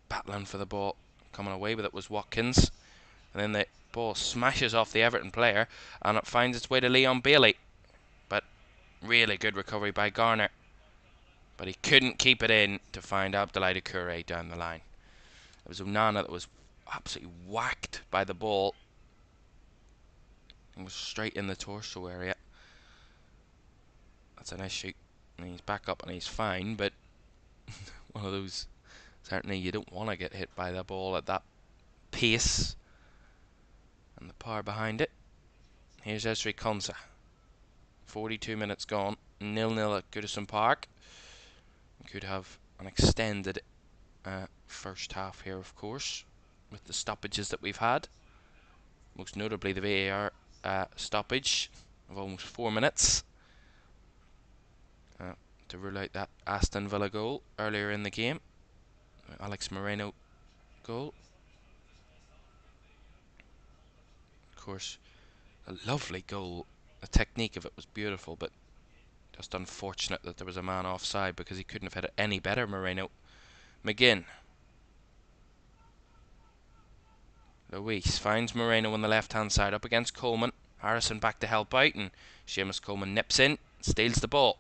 Battling for the ball. Coming away with it was Watkins. And then the ball smashes off the Everton player and it finds its way to Leon Bailey. But really good recovery by Garner. But he couldn't keep it in to find Abdoulaye Doucouré down the line. It was Onana that was absolutely whacked by the ball. It was straight in the torso area. That's a nice shoot. And he's back up and he's fine, but one of those, certainly you don't want to get hit by the ball at that pace and the power behind it. Here's Ezri Konsa. 42 minutes gone. 0-0 at Goodison Park. We could have an extended first half here, of course, with the stoppages that we've had. Most notably the VAR stoppage of almost 4 minutes to rule out that Aston Villa goal earlier in the game. Alex Moreno goal. Of course, a lovely goal. The technique of it was beautiful, but just unfortunate that there was a man offside because he couldn't have hit it any better, Moreno. McGinn. Luis finds Moreno on the left-hand side up against Coleman. Harrison back to help out, and Seamus Coleman nips in, steals the ball.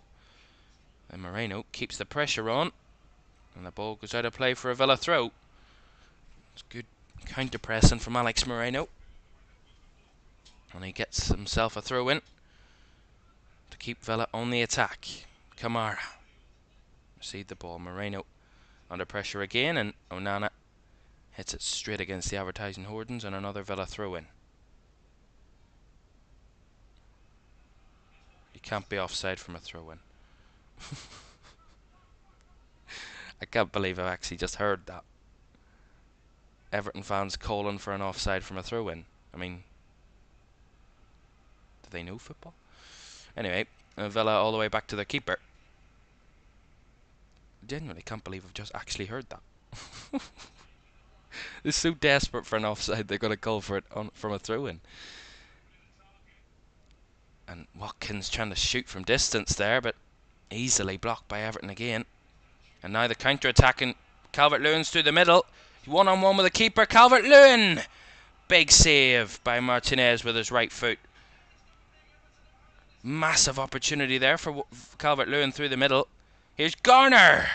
And Moreno keeps the pressure on, and the ball goes out of play for a Villa throw. It's good counter-pressing from Alex Moreno. And he gets himself a throw-in to keep Villa on the attack. Kamara received the ball. Moreno under pressure again, and Onana hits it straight against the advertising hoardings, and another Villa throw-in. You can't be offside from a throw-in. I can't believe I've actually just heard that. Everton fans calling for an offside from a throw-in. I mean, do they know football? Anyway, Villa all the way back to their keeper. Genuinely can't believe I've just actually heard that. They're so desperate for an offside, they're going to call for it from a throw-in. And Watkins trying to shoot from distance there, but easily blocked by Everton again. And now the counter-attacking Calvert-Lewin's through the middle. One-on-one with the keeper. Calvert-Lewin! Big save by Martinez with his right foot. Massive opportunity there for Calvert-Lewin through the middle. Here's Garner!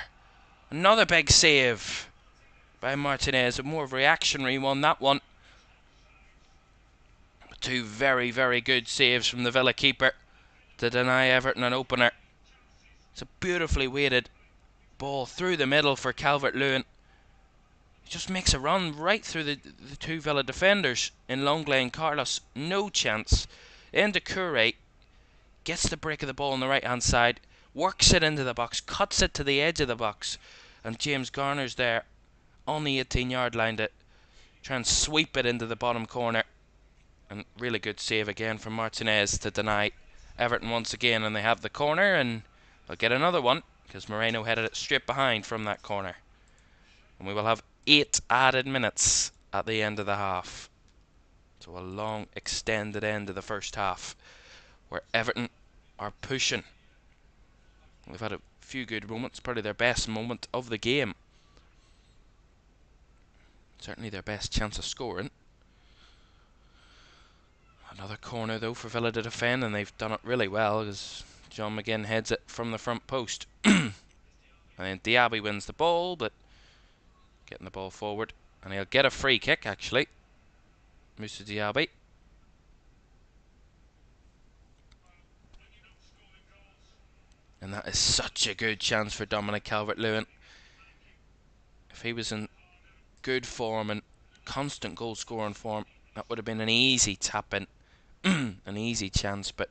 Another big save by Martinez. A more reactionary one, that one. Two very, very good saves from the Villa keeper to deny Everton an opener. It's a beautifully weighted ball through the middle for Calvert-Lewin. He just makes a run right through the two Villa defenders in Longley and Carlos. No chance. And Doucouré gets the break of the ball on the right hand side, works it into the box, cuts it to the edge of the box, and James Garner's there on the 18-yard line to try and sweep it into the bottom corner. And really good save again from Martinez to deny Everton once again, and they have the corner, and they'll get another one because Moreno headed it straight behind from that corner. And we will have 8 added minutes at the end of the half. So a long extended end of the first half where Everton are pushing. They've had a few good moments, probably their best moment of the game. Certainly their best chance of scoring. Another corner though for Villa to defend, and they've done it really well as John McGinn heads it from the front post. And then Diaby wins the ball, but getting the ball forward, and he'll get a free kick actually. Moussa Diaby. And that is such a good chance for Dominic Calvert-Lewin. If he was in good form and constant goal scoring form, that would have been an easy tap in. An easy chance, but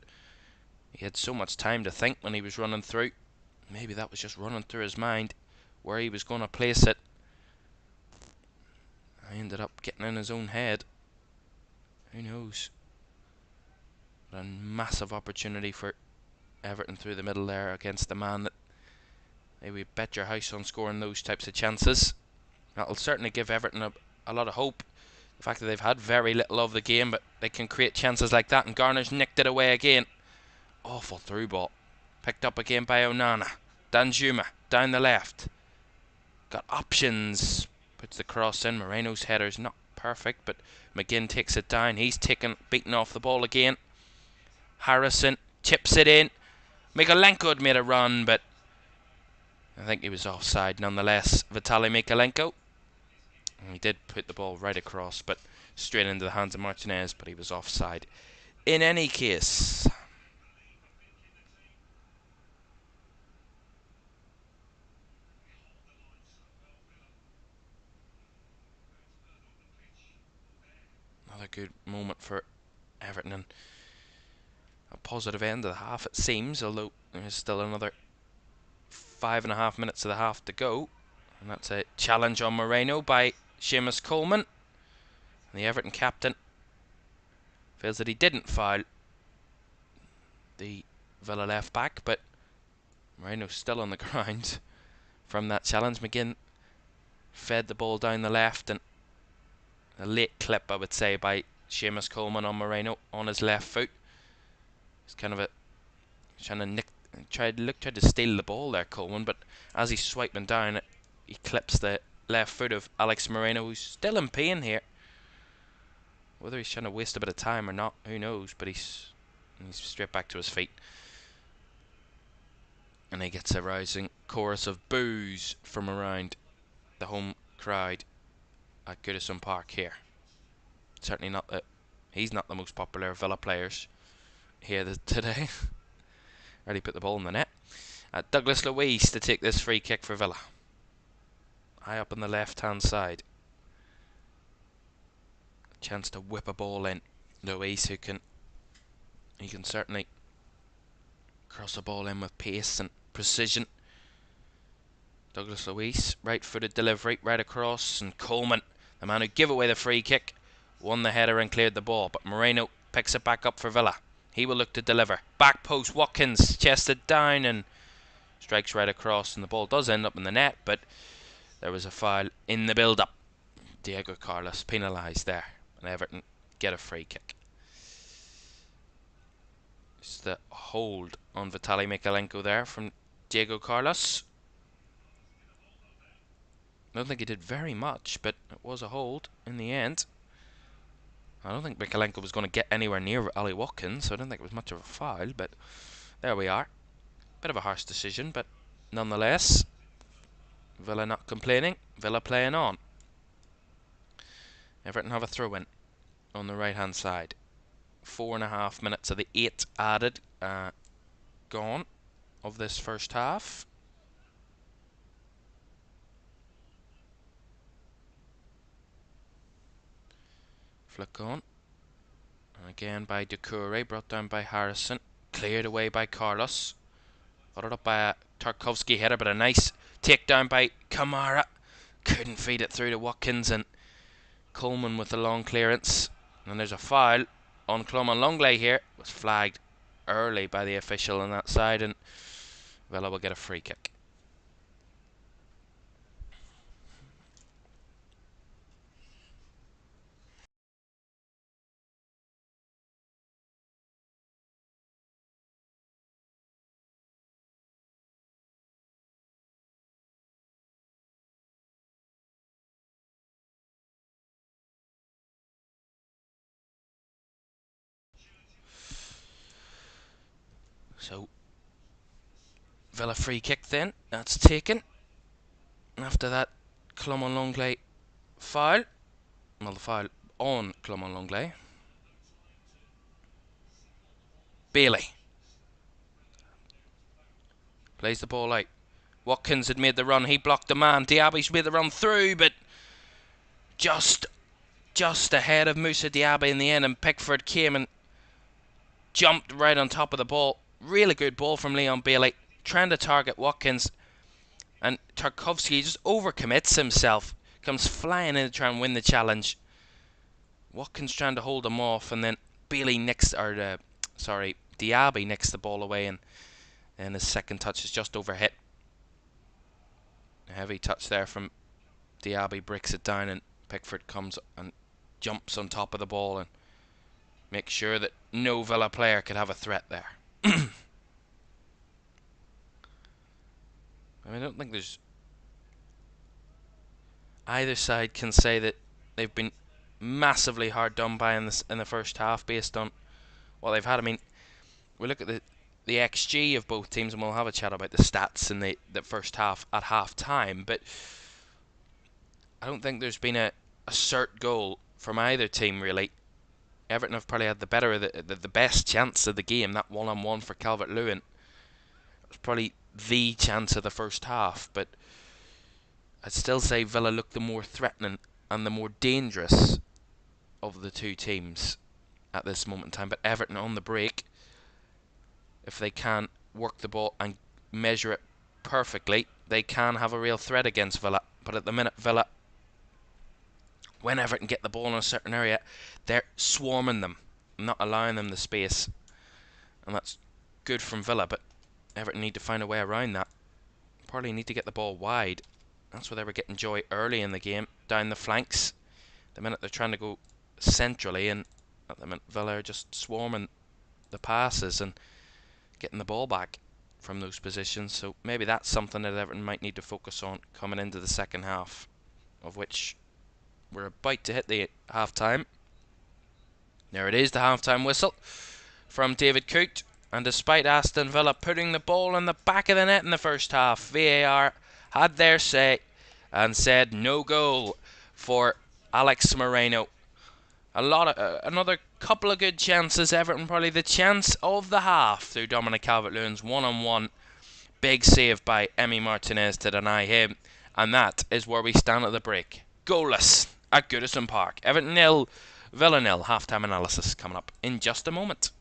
he had so much time to think when he was running through. Maybe that was just running through his mind where he was going to place it. I ended up getting in his own head. Who knows? But a massive opportunity for Everton through the middle there against the man that maybe bet your house on scoring those types of chances. That'll certainly give Everton a lot of hope. The fact that they've had very little of the game, but they can create chances like that, and Garner's nicked it away again. Awful through ball. Picked up again by Onana. Danjuma. down the left. Got options. Puts the cross in. Moreno's header's not perfect, but McGinn takes it down. He's beaten off the ball again. Harrison chips it in. Mikalenko had made a run, but I think he was offside nonetheless. Vitaly Mikalenko. He did put the ball right across, but straight into the hands of Martinez, but he was offside. In any case, another good moment for Everton, and a positive end of the half it seems, although there's still another 5.5 minutes of the half to go. And that's a challenge on Moreno by Seamus Coleman. And the Everton captain feels that he didn't foul the Villa left back, but Moreno's still on the ground from that challenge. McGinn fed the ball down the left, and a late clip, I would say, by Seamus Coleman on Moreno on his left foot. It's kind of a tried to steal the ball there, Coleman, but as he's swiping down it, he clips the left foot of Alex Moreno, who's still in pain here. Whether he's trying to waste a bit of time or not, who knows, but he's straight back to his feet. And he gets a rousing chorus of boos from around the home crowd at Goodison Park here. Certainly not that he's not the most popular Villa players here today. Already put the ball in the net. Douglas Luiz to take this free kick for Villa. High up on the left hand side. Chance to whip a ball in. Luiz, he can certainly cross a ball in with pace and precision. Douglas Luiz, right-footed delivery, right across, and Coleman, the man who gave away the free kick, won the header and cleared the ball, but Moreno picks it back up for Villa. He will look to deliver. Back post, Watkins chested down and strikes right across, and the ball does end up in the net, but there was a foul in the build-up. Diego Carlos penalised there, and Everton get a free kick. It's the hold on Vitaly Mikalenko there from Diego Carlos. I don't think he did very much, but it was a hold in the end. I don't think Mikalenko was going to get anywhere near Ali Watkins, so I don't think it was much of a foul, but there we are. Bit of a harsh decision, but nonetheless, Villa not complaining, Villa playing on. Everton have a throw-in on the right-hand side. 4.5 minutes of the 8 added gone of this first half. Flick on. And again by Doucouré, brought down by Harrison. Cleared away by Carlos. Followed up by a Tarkovsky header, but a nice takedown by Kamara. Couldn't feed it through to Watkins, and Coleman with the long clearance. And there's a foul on Clement Longley here. It was flagged early by the official on that side, and Villa will get a free kick. So, Villa free kick then. That's taken. After that, Clement Longley foul. Well, the foul on Clement Longley. Bailey plays the ball out. Watkins had made the run. He blocked the man. Diaby's made the run through, but just ahead of Moussa Diaby in the end, and Pickford came and jumped right on top of the ball. Really good ball from Leon Bailey, trying to target Watkins, and Tarkovsky just overcommits himself, comes flying in to try and win the challenge. Watkins trying to hold him off, and then Bailey Diaby nicks the ball away, and his second touch is just overhit. A heavy touch there from Diaby, breaks it down, and Pickford comes and jumps on top of the ball and makes sure that no Villa player could have a threat there. I mean, I don't think there's either side can say that they've been massively hard done by in the first half based on what they've had. I mean, we look at the XG of both teams, and we'll have a chat about the stats in the first half at half time, but I don't think there's been a cert goal from either team, really. Everton have probably had the better of the best chance of the game. That one-on-one for Calvert-Lewin was probably the chance of the first half, but I'd still say Villa looked the more threatening and the more dangerous of the two teams at this moment in time. But Everton on the break, if they can work the ball and measure it perfectly, they can have a real threat against Villa. But at the minute, Villa, when Everton get the ball in a certain area, they're swarming them, not allowing them the space. And that's good from Villa, but Everton need to find a way around that. Probably need to get the ball wide. That's where they were getting joy early in the game, down the flanks. The minute they're trying to go centrally, and at the minute Villa are just swarming the passes and getting the ball back from those positions. So maybe that's something that Everton might need to focus on coming into the second half, of which we're about to hit the half-time. There it is, the half-time whistle from David Coote. And despite Aston Villa putting the ball in the back of the net in the first half, VAR had their say and said no goal for Alex Moreno. Another couple of good chances. Everton probably the chance of the half through Dominic Calvert-Lewin's one-on-one. Big save by Emi Martinez to deny him. And that is where we stand at the break. Goalless at Goodison Park. Everton 0, Villa 0. Half-time analysis coming up in just a moment.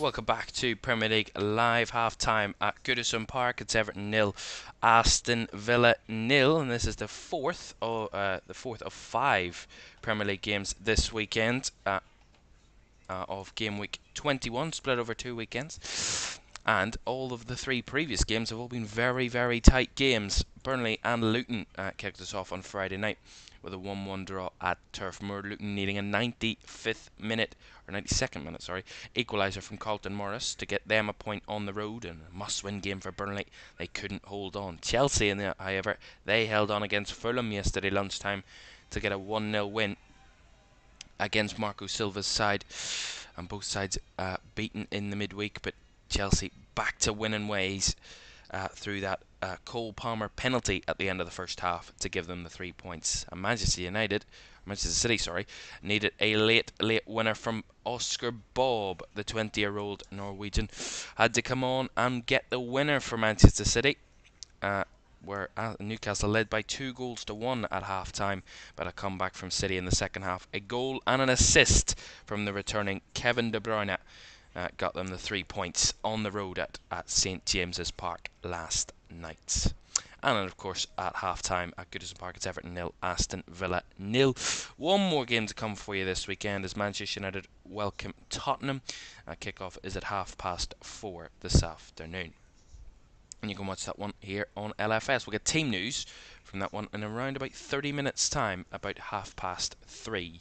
Welcome back to Premier League Live, half-time at Goodison Park. It's Everton 0, Aston Villa 0, and this is the fourth of 5 Premier League games this weekend of game week 21, split over 2 weekends. And all of the 3 previous games have all been very, very tight games. Burnley and Luton kicked us off on Friday night with a 1-1 draw at Turf Moor. Luton needing a 92nd minute, equaliser from Carlton Morris to get them a point on the road, and a must-win game for Burnley. They couldn't hold on. Chelsea, however, they held on against Fulham yesterday lunchtime to get a 1-0 win against Marco Silva's side, and both sides beaten in the midweek, but Chelsea back to winning ways through that Cole Palmer penalty at the end of the first half to give them the 3 points. And Manchester City, needed a late winner from Oscar Bob, the 20-year-old Norwegian, had to come on and get the winner for Manchester City. where Newcastle led by 2-1 at half-time, but a comeback from City in the second half. A goal and an assist from the returning Kevin De Bruyne got them the 3 points on the road at St James's Park last night. And then, of course, at half-time at Goodison Park, it's Everton 0, Aston Villa 0. One more game to come for you this weekend as Manchester United welcome Tottenham. Kick-off is at 4:30 this afternoon. And you can watch that one here on LFS. We'll get team news from that one in around about 30 minutes' time, about 3:30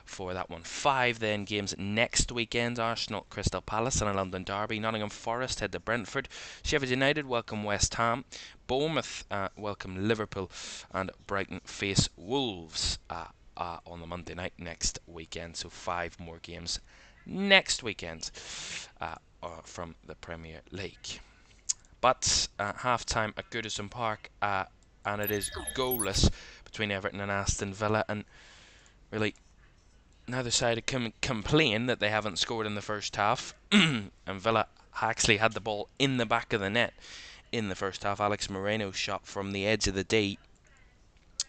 for that one. 5 then games next weekend: Arsenal, Crystal Palace and a London derby. Nottingham Forest head to Brentford. Sheffield United welcome West Ham. Bournemouth welcome Liverpool, and Brighton face Wolves on the Monday night next weekend. So 5 more games next weekend from the Premier League. But half-time at Goodison Park, and it is goalless between Everton and Aston Villa, and really neither side can complain that they haven't scored in the first half. And Villa actually had the ball in the back of the net in the first half. Alex Moreno shot from the edge of the D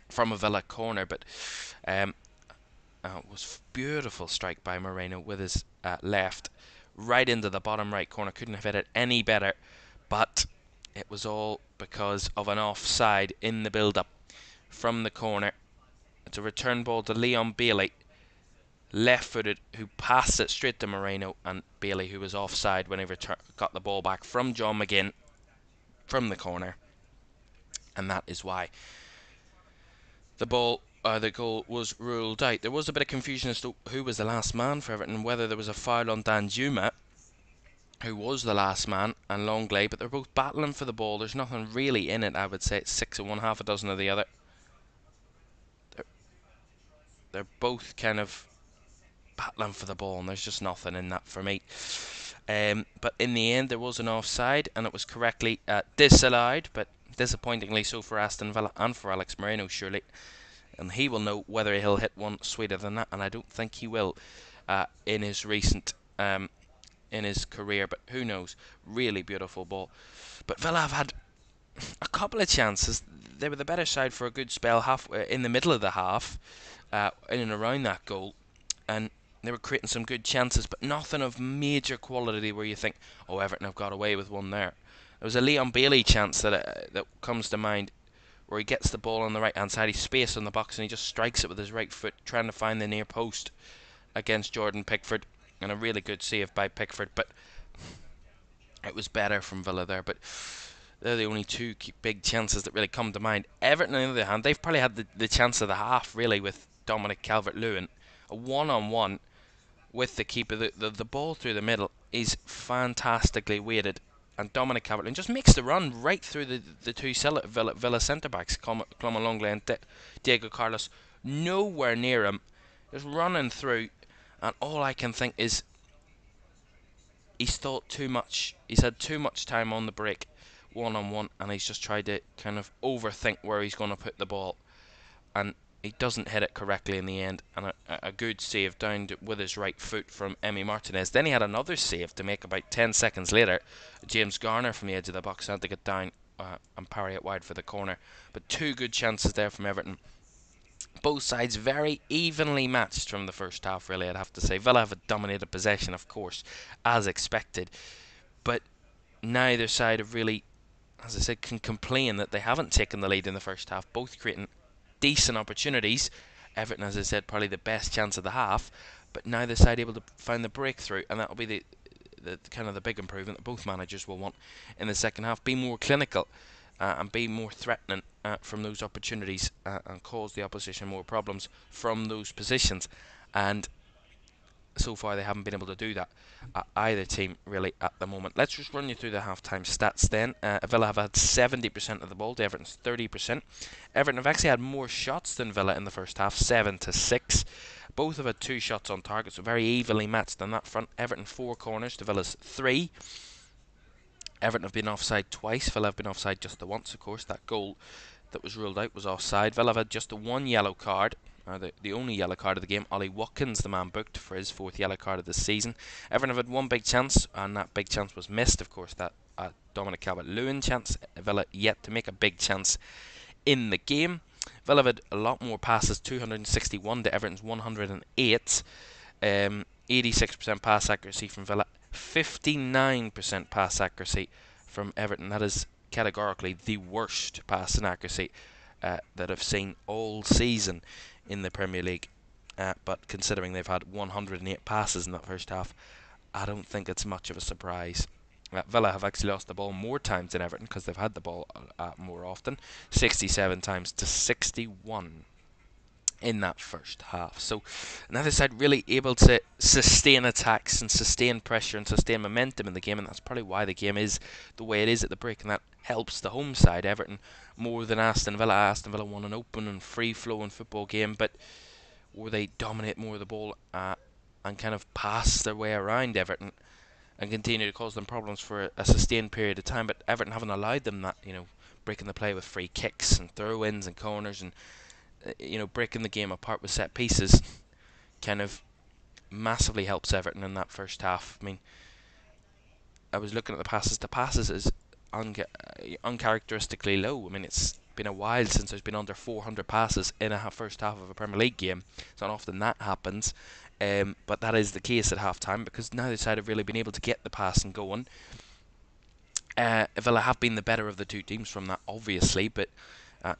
from a Villa corner, but was beautiful strike by Moreno with his left right into the bottom right corner. Couldn't have hit it any better, but it was all because of an offside in the build-up from the corner. It's a return ball to Leon Bailey, left-footed, who passed it straight to Moreno, and Bailey, who was offside when he got the ball back from John McGinn from the corner, and that is why the goal was ruled out. There was a bit of confusion as to who was the last man for Everton, whether there was a foul on Danjuma, who was the last man, and Longley, but they're both battling for the ball. There's nothing really in it, I would say. It's 6 of one, half a dozen of the other. They're both kind of battling for the ball, and there's just nothing in that for me. But in the end, there was an offside, and it was correctly disallowed, but disappointingly so for Aston Villa and for Alex Moreno, surely. And he will know whether he'll hit one sweeter than that, and I don't think he will in his recent in his career, but who knows. Really beautiful ball. But Villa have had a couple of chances. They were the better side for a good spell in the middle of the half, in and around that goal, and they were creating some good chances, but nothing of major quality where you think, oh, Everton have got away with one there. There was a Leon Bailey chance that comes to mind, where he gets the ball on the right hand side, he's space on the box, and he just strikes it with his right foot, trying to find the near post against Jordan Pickford, and a really good save by Pickford. But it was better from Villa there. But they're the only 2 big chances that really come to mind. Everton, on the other hand, they've probably had the chance of the half, really, with Dominic Calvert-Lewin. A one-on-one with the keeper. The ball through the middle is fantastically weighted, and Dominic Calvert-Lewin just makes the run right through the 2 Villa centre-backs, Clement Longley and Diego Carlos. Nowhere near him, just running through, and all I can think is he's thought too much. He's had too much time on the break, one-on-one, and he's just tried to kind of overthink where he's going to put the ball, and he doesn't hit it correctly in the end. And a good save down with his right foot from Emi Martinez. Then he had another save to make about 10 seconds later. James Garner from the edge of the box had to get down and parry it wide for the corner. But 2 good chances there from Everton. Both sides very evenly matched from the first half, really, I'd have to say. Villa have a dominated possession, of course, as expected, but neither side have really, as I said, can complain that they haven't taken the lead in the first half. Both creating decent opportunities. Everton, as I said, probably the best chance of the half, but neither side able to find the breakthrough, and that'll be the kind of the big improvement that both managers will want in the second half. Be more clinical and be more threatening from those opportunities, and cause the opposition more problems from those positions. And so far they haven't been able to do that, either team really at the moment. Let's just run you through the half-time stats then. Villa have had 70% of the ball to Everton's 30%. Everton have actually had more shots than Villa in the first half, 7-6. Both have had 2 shots on target, so very evenly matched on that front. Everton 4 corners to Villa's 3. Everton have been offside twice. Villa have been offside just the once, of course. That goal that was ruled out was offside. Villa have had just the 1 yellow card, the only yellow card of the game. Ollie Watkins, the man booked for his 4th yellow card of the season. Everton have had 1 big chance, and that big chance was missed, of course. That Dominic Calvert-Lewin chance. Villa yet to make a big chance in the game. Villa had a lot more passes, 261 to Everton's 108. 86% pass accuracy from Villa, 59% pass accuracy from Everton. That is categorically the worst passing accuracy that I've seen all season in the Premier League. But considering they've had 108 passes in that first half, I don't think it's much of a surprise. Villa have actually lost the ball more times than Everton because they've had the ball more often, 67 times to 61 in that first half. So neither side really able to sustain attacks and sustain pressure and sustain momentum in the game, and that's probably why the game is the way it is at the break, and that helps the home side, Everton, more than Aston Villa. Aston Villa won an open and free-flowing football game, but where they dominate more of the ball and kind of pass their way around Everton and continue to cause them problems for a sustained period of time. But Everton haven't allowed them that, breaking the play with free kicks and throw-ins and corners and breaking the game apart with set pieces kind of massively helps Everton in that first half. I mean, I was looking at the passes. The passes is uncharacteristically low. I mean, it's been a while since there's been under 400 passes in a first half of a Premier League game. It's not often that happens, but that is the case at half-time because neither side have really been able to get the passing going. Villa have been the better of the two teams from that, obviously, but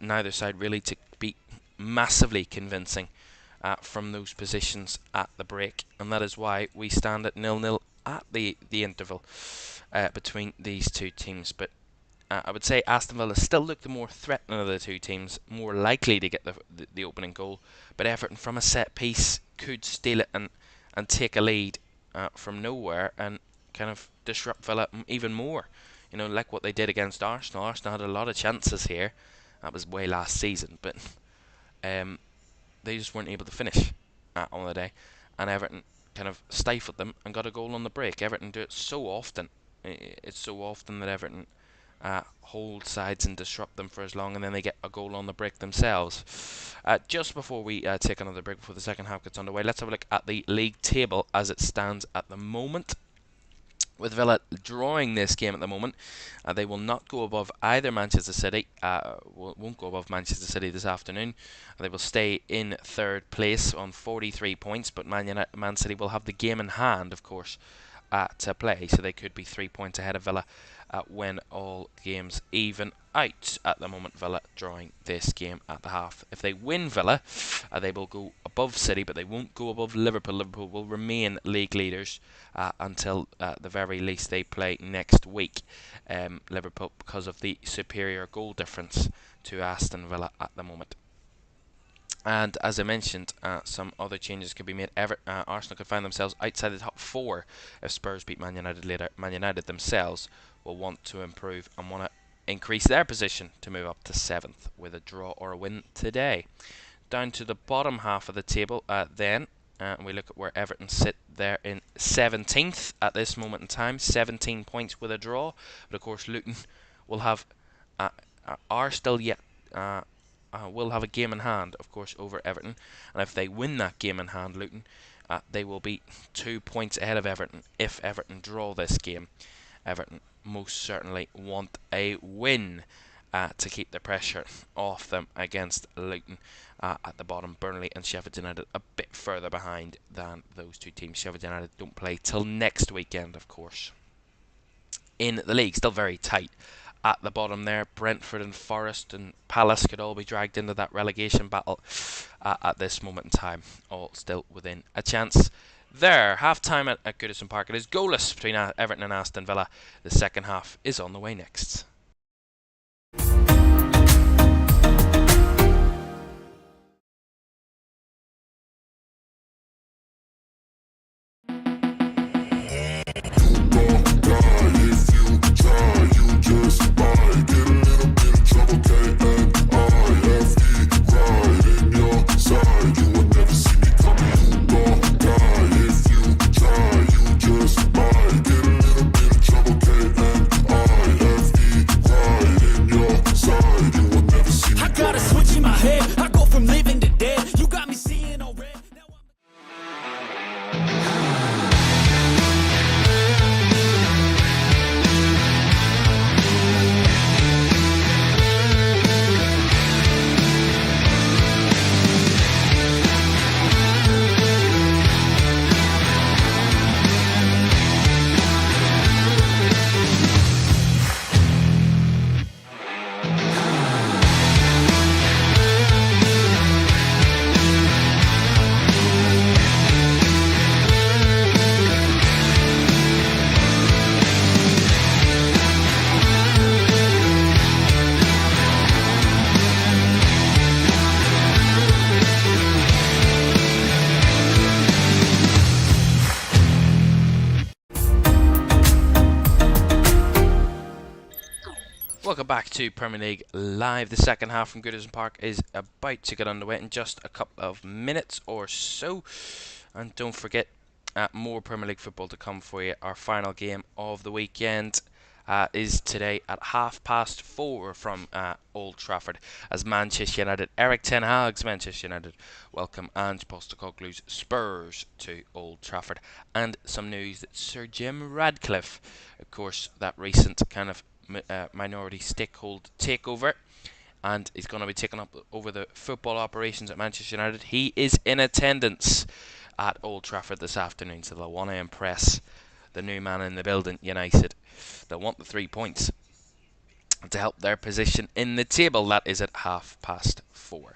neither side really to be massively convincing from those positions at the break, and that is why we stand at 0-0 at the interval between these two teams. But I would say Aston Villa still look the more threatening of the two teams, more likely to get the opening goal, but Everton from a set piece could steal it and take a lead from nowhere and kind of disrupt Villa even more, like what they did against Arsenal. Arsenal had a lot of chances here. That was way last season, but they just weren't able to finish on the day, and Everton kind of stifled them and got a goal on the break. Everton do it so often. It's so often that Everton hold sides and disrupt them for as long, and then they get a goal on the break themselves. Just before we take another break, before the second half gets underway, let's have a look at the league table as it stands at the moment. With Villa drawing this game at the moment, they will not go above either Manchester City. Won't go above Manchester City this afternoon. They will stay in third place on 43 points, but Man City will have the game in hand, of course, to play, so they could be 3 points ahead of Villa when all games even out. At the moment, Villa drawing this game at the half. If they win Villa, they will go above City, but they won't go above Liverpool. Liverpool will remain league leaders until the very least they play next week. Liverpool, because of the superior goal difference to Aston Villa at the moment. And as I mentioned, some other changes could be made. Arsenal could find themselves outside the top four if Spurs beat Man United later. Man United themselves will want to improve and want to increase their position to move up to 7th with a draw or a win today. Down to the bottom half of the table then, we look at where Everton sit there in 17th at this moment in time, 17 points with a draw. But of course Luton will have will have a game in hand, of course, over Everton, and if they win that game in hand, Luton, they will be 2 points ahead of Everton if Everton draw this game. Everton most certainly want a win to keep the pressure off them against Luton at the bottom. Burnley and Sheffield United a bit further behind than those two teams. Sheffield United don't play till next weekend, of course. In the league, still very tight at the bottom there. Brentford and Forest and Palace could all be dragged into that relegation battle at this moment in time, all still within a chance. There, half-time at Goodison Park. It is goalless between Everton and Aston Villa. The second half is on the way next. 2 Premier League live. The second half from Goodison Park is about to get underway in just a couple of minutes or so. And don't forget, more Premier League football to come for you. Our final game of the weekend is today at 4:30 from Old Trafford, as Manchester United, Eric Ten Hag's Manchester United, welcome Ange Postecoglou's Spurs to Old Trafford. And some news that Sir Jim Radcliffe, of course, that recent kind of minority stakeholder takeover, and he's going to be taking up over the football operations at Manchester United. He is in attendance at Old Trafford this afternoon, so they'll want to impress the new man in the building, United. They'll want the 3 points to help their position in the table. That is at 4:30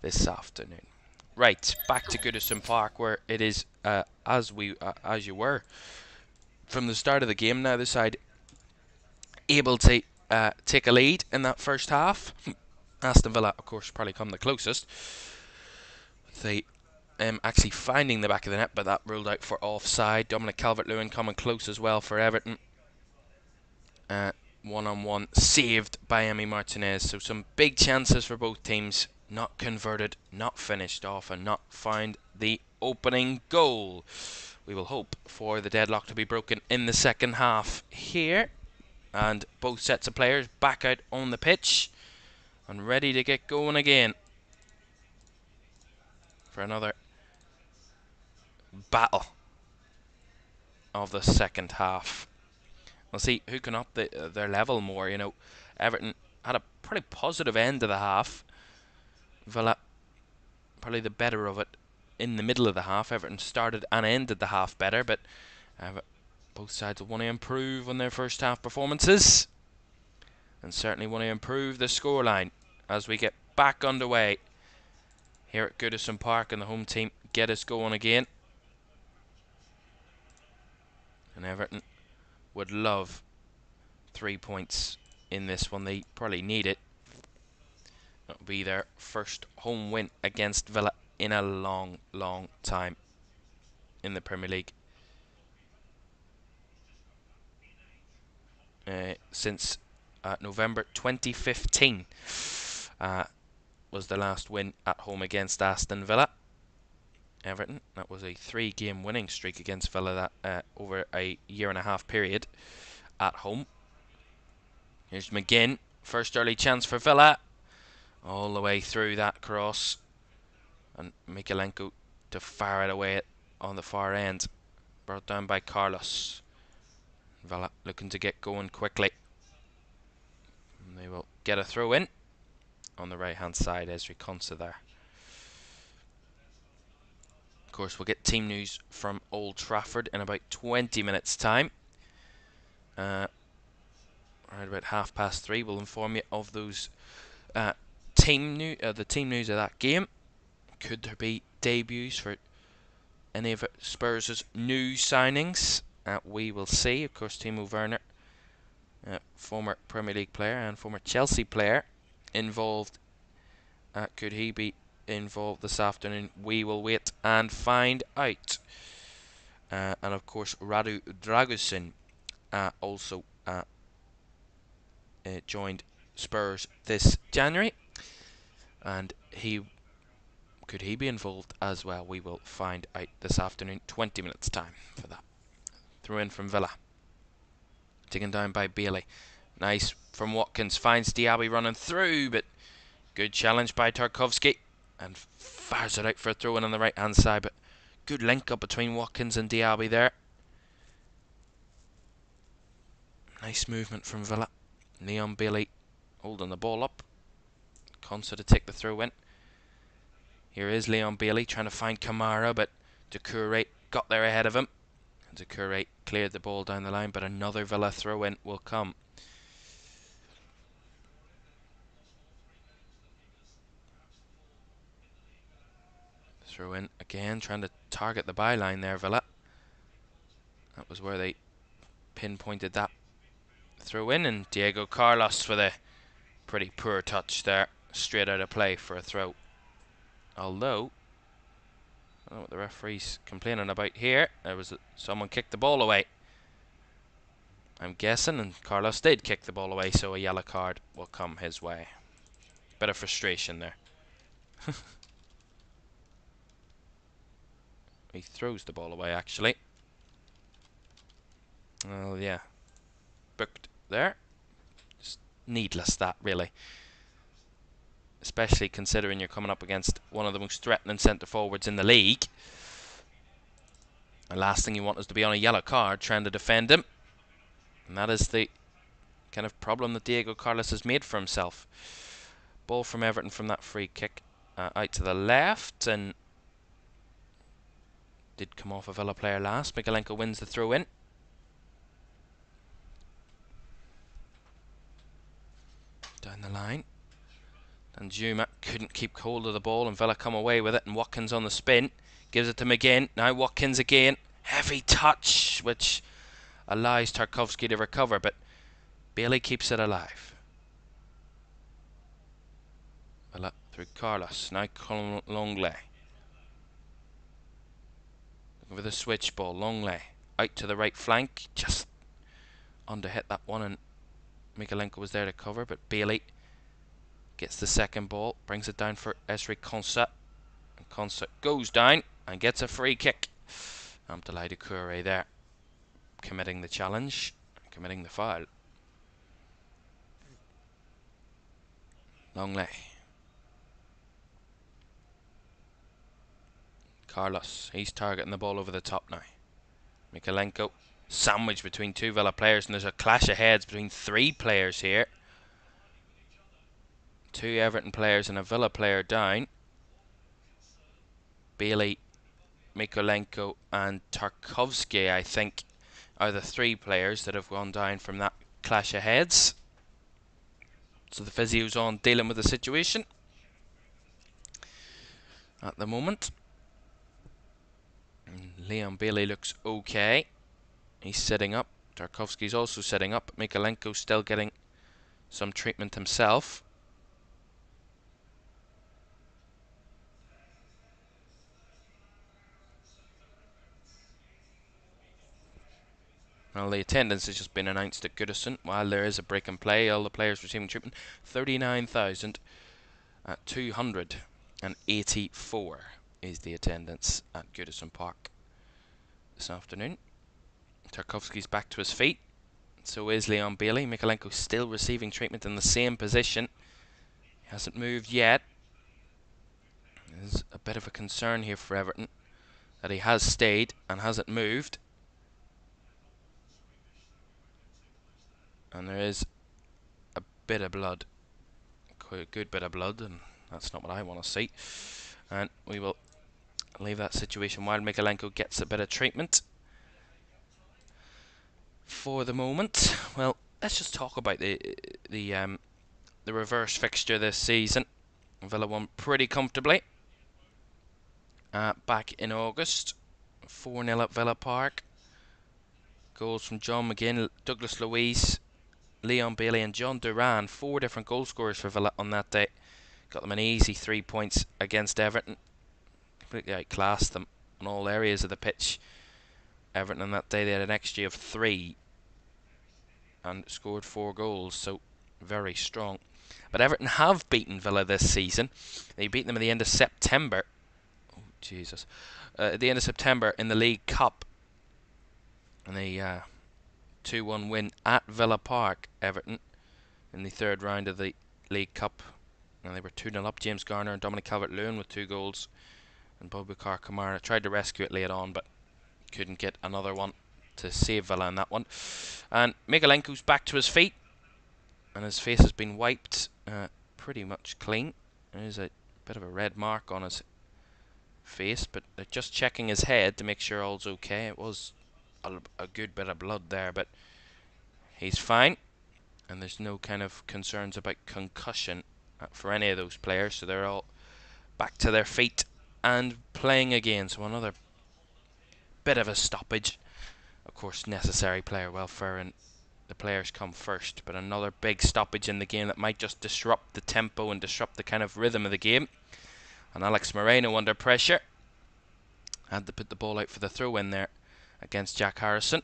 this afternoon. Right, back to Goodison Park, where it is as you were from the start of the game. Now the side able to take a lead in that first half. Aston Villa, of course, probably come the closest. They actually finding the back of the net, but that ruled out for offside. Dominic Calvert-Lewin coming close as well for Everton. One-on-one saved by Emi Martinez. So some big chances for both teams. Not converted, not finished off, and not found the opening goal. We will hope for the deadlock to be broken in the second half here. And both sets of players back out on the pitch and ready to get going again for another battle of the second half. We'll see who can up their level more. You know, Everton had a pretty positive end to the half. Villa probably the better of it in the middle of the half. Everton started and ended the half better, but both sides will want to improve on their first half performances, and certainly want to improve the scoreline as we get back underway here at Goodison Park, and the home team get us going again. And Everton would love 3 points in this one. They probably need it. That'll be their first home win against Villa in a long, long time in the Premier League. Since November 2015 was the last win at home against Aston Villa. Everton, that was a 3-game winning streak against Villa that over a year-and-a-half period at home. Here's McGinn, first early chance for Villa, all the way through that cross, and Mikalenko to fire it away on the far end, brought down by Carlos. Villa looking to get going quickly. And they will get a throw in on the right hand side. Ezri Konsa there. Of course, we'll get team news from Old Trafford in about 20 minutes time. Right about 3:30 we'll inform you of those the team news of that game. Could there be debuts for any of Spurs' new signings? We will see. Of course, Timo Werner, former Premier League player and former Chelsea player, involved. Could he be involved this afternoon? We will wait and find out. And of course, Radu Dragusin also joined Spurs this January, and could he be involved as well? We will find out this afternoon. 20 minutes time for that. Throw in from Villa. Taken down by Bailey. Nice from Watkins. Finds Diaby running through, but good challenge by Tarkowski. And fires it out for a throw in on the right hand side. But good link up between Watkins and Diaby there. Nice movement from Villa. Leon Bailey holding the ball up. Konsa to take the throw in. Here is Leon Bailey trying to find Kamara, but Doucouré got there ahead of him. Doucouré cleared the ball down the line, but another Villa throw-in will come. Throw-in again, trying to target the byline there, Villa. That was where they pinpointed that throw-in, and Diego Carlos with a pretty poor touch there. Straight out of play for a throw. Although, I don't know what the referee's complaining about here. There was someone kicked the ball away. I'm guessing, and Carlos did kick the ball away, so a yellow card will come his way. Bit of frustration there. He throws the ball away, actually. Oh, yeah. Booked there. Just needless, that, really. Especially considering you're coming up against one of the most threatening centre-forwards in the league. The last thing you want is to be on a yellow card trying to defend him. And that is the kind of problem that Diego Carlos has made for himself. Ball from Everton from that free kick. Out to the left, and did come off a Villa player last. Mikalenko wins the throw in. Down the line. And Juma couldn't keep hold of the ball, and Villa come away with it, and Watkins on the spin. Gives it to McGinn. Now Watkins again. Heavy touch, which allows Tarkowski to recover, but Bailey keeps it alive. Villa through Carlos. Now Longley. Looking for the switch ball. Longley out to the right flank. Just underhit that one, and Mikalenko was there to cover, but Bailey gets the second ball, brings it down for Esri Konsa, and Konsa goes down and gets a free kick. Abdoulaye Doucouré there, committing the challenge, committing the foul. Longley. Carlos, he's targeting the ball over the top now. Mikalenko, sandwiched between two Villa players, and there's a clash of heads between three players here. Two Everton players and a Villa player down. Bailey, Mikalenko and Tarkowski, I think, are the three players that have gone down from that clash of heads. So the physio's on dealing with the situation at the moment. And Leon Bailey looks okay. He's sitting up. Tarkowski's also sitting up. Mikalenko's still getting some treatment himself. Well, the attendance has just been announced at Goodison. While there is a break in play, all the players receiving treatment. 39,284 is the attendance at Goodison Park this afternoon. Tarkowski's back to his feet. So is Leon Bailey. Mikalenko still receiving treatment in the same position. He hasn't moved yet. There's a bit of a concern here for Everton that he has stayed and hasn't moved. And there is a bit of blood. Quite a good bit of blood, and that's not what I want to see. And we will leave that situation while Mikalenko gets a bit of treatment. For the moment, well, let's just talk about the reverse fixture this season. Villa won pretty comfortably back in August, 4-0 at Villa Park. Goals from John McGinn, Douglas Luiz, Leon Bailey and John Duran, 4 different goal scorers for Villa on that day. Got them an easy 3 points against Everton. Completely outclassed them on all areas of the pitch. Everton on that day, they had an XG of 3 and scored 4 goals, so very strong. But Everton have beaten Villa this season. They beat them at the end of September. Oh, Jesus. At the end of September in the League Cup. And they 2-1 win at Villa Park, Everton, in the third round of the League Cup. And they were 2-0 up. James Garner and Dominic Calvert-Lewin with 2 goals. And Boubacar Kamara tried to rescue it late on, but couldn't get another one to save Villa in that one. And Mikalenko's back to his feet, and his face has been wiped pretty much clean. There's a bit of a red mark on his face, but they're just checking his head to make sure all's okay. It was a good bit of blood there, but he's fine, and there's no kind of concerns about concussion for any of those players, so they're all back to their feet and playing again. So another bit of a stoppage. Of course, necessary player welfare and the players come first, but another big stoppage in the game that might just disrupt the tempo and disrupt the kind of rhythm of the game. And Alex Moreno under pressure had to put the ball out for the throw in there against Jack Harrison.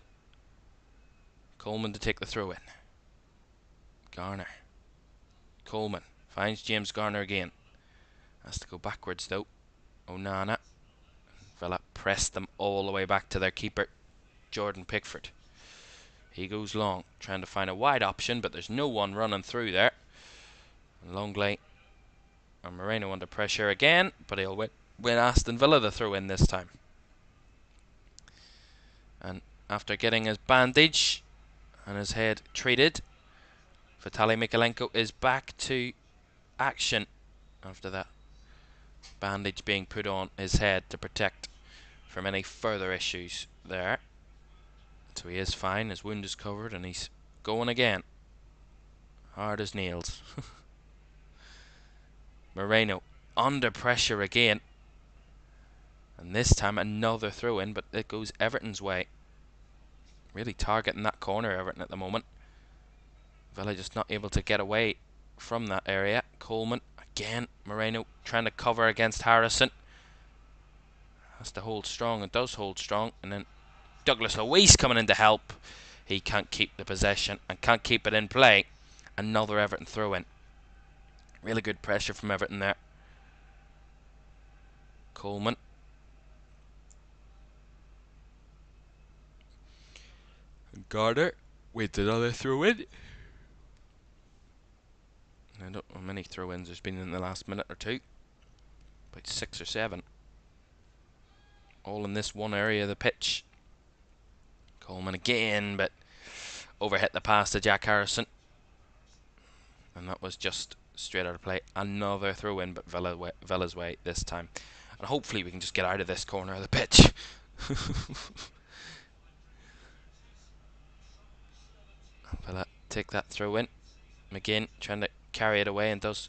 Coleman to take the throw in. Garner. Coleman finds James Garner again. Has to go backwards though. Onana. Villa pressed them all the way back to their keeper, Jordan Pickford. He goes long, trying to find a wide option, but there's no one running through there. Longley and Moreno under pressure again, but he'll win Aston Villa the throw in this time. And after getting his bandage and his head treated, Vitaly Mykolenko is back to action after that bandage being put on his head to protect from any further issues there. So he is fine, his wound is covered, and he's going again. Hard as nails. Moreno under pressure again. And this time another throw in, but it goes Everton's way. Really targeting that corner, Everton, at the moment. Villa just not able to get away from that area. Coleman again. Moreno trying to cover against Harrison. Has to hold strong and does hold strong. And then Douglas Luiz coming in to help. He can't keep the possession and can't keep it in play. Another Everton throw in. Really good pressure from Everton there. Coleman. Gardner with another throw in. I don't know how many throw-ins there's been in the last minute or two. About 6 or 7. All in this one area of the pitch. Coleman again, but overhit the pass to Jack Harrison. And that was just straight out of play. Another throw-in, but Villa's way this time. And hopefully we can just get out of this corner of the pitch. Villa take that throw-in. McGinn trying to carry it away and does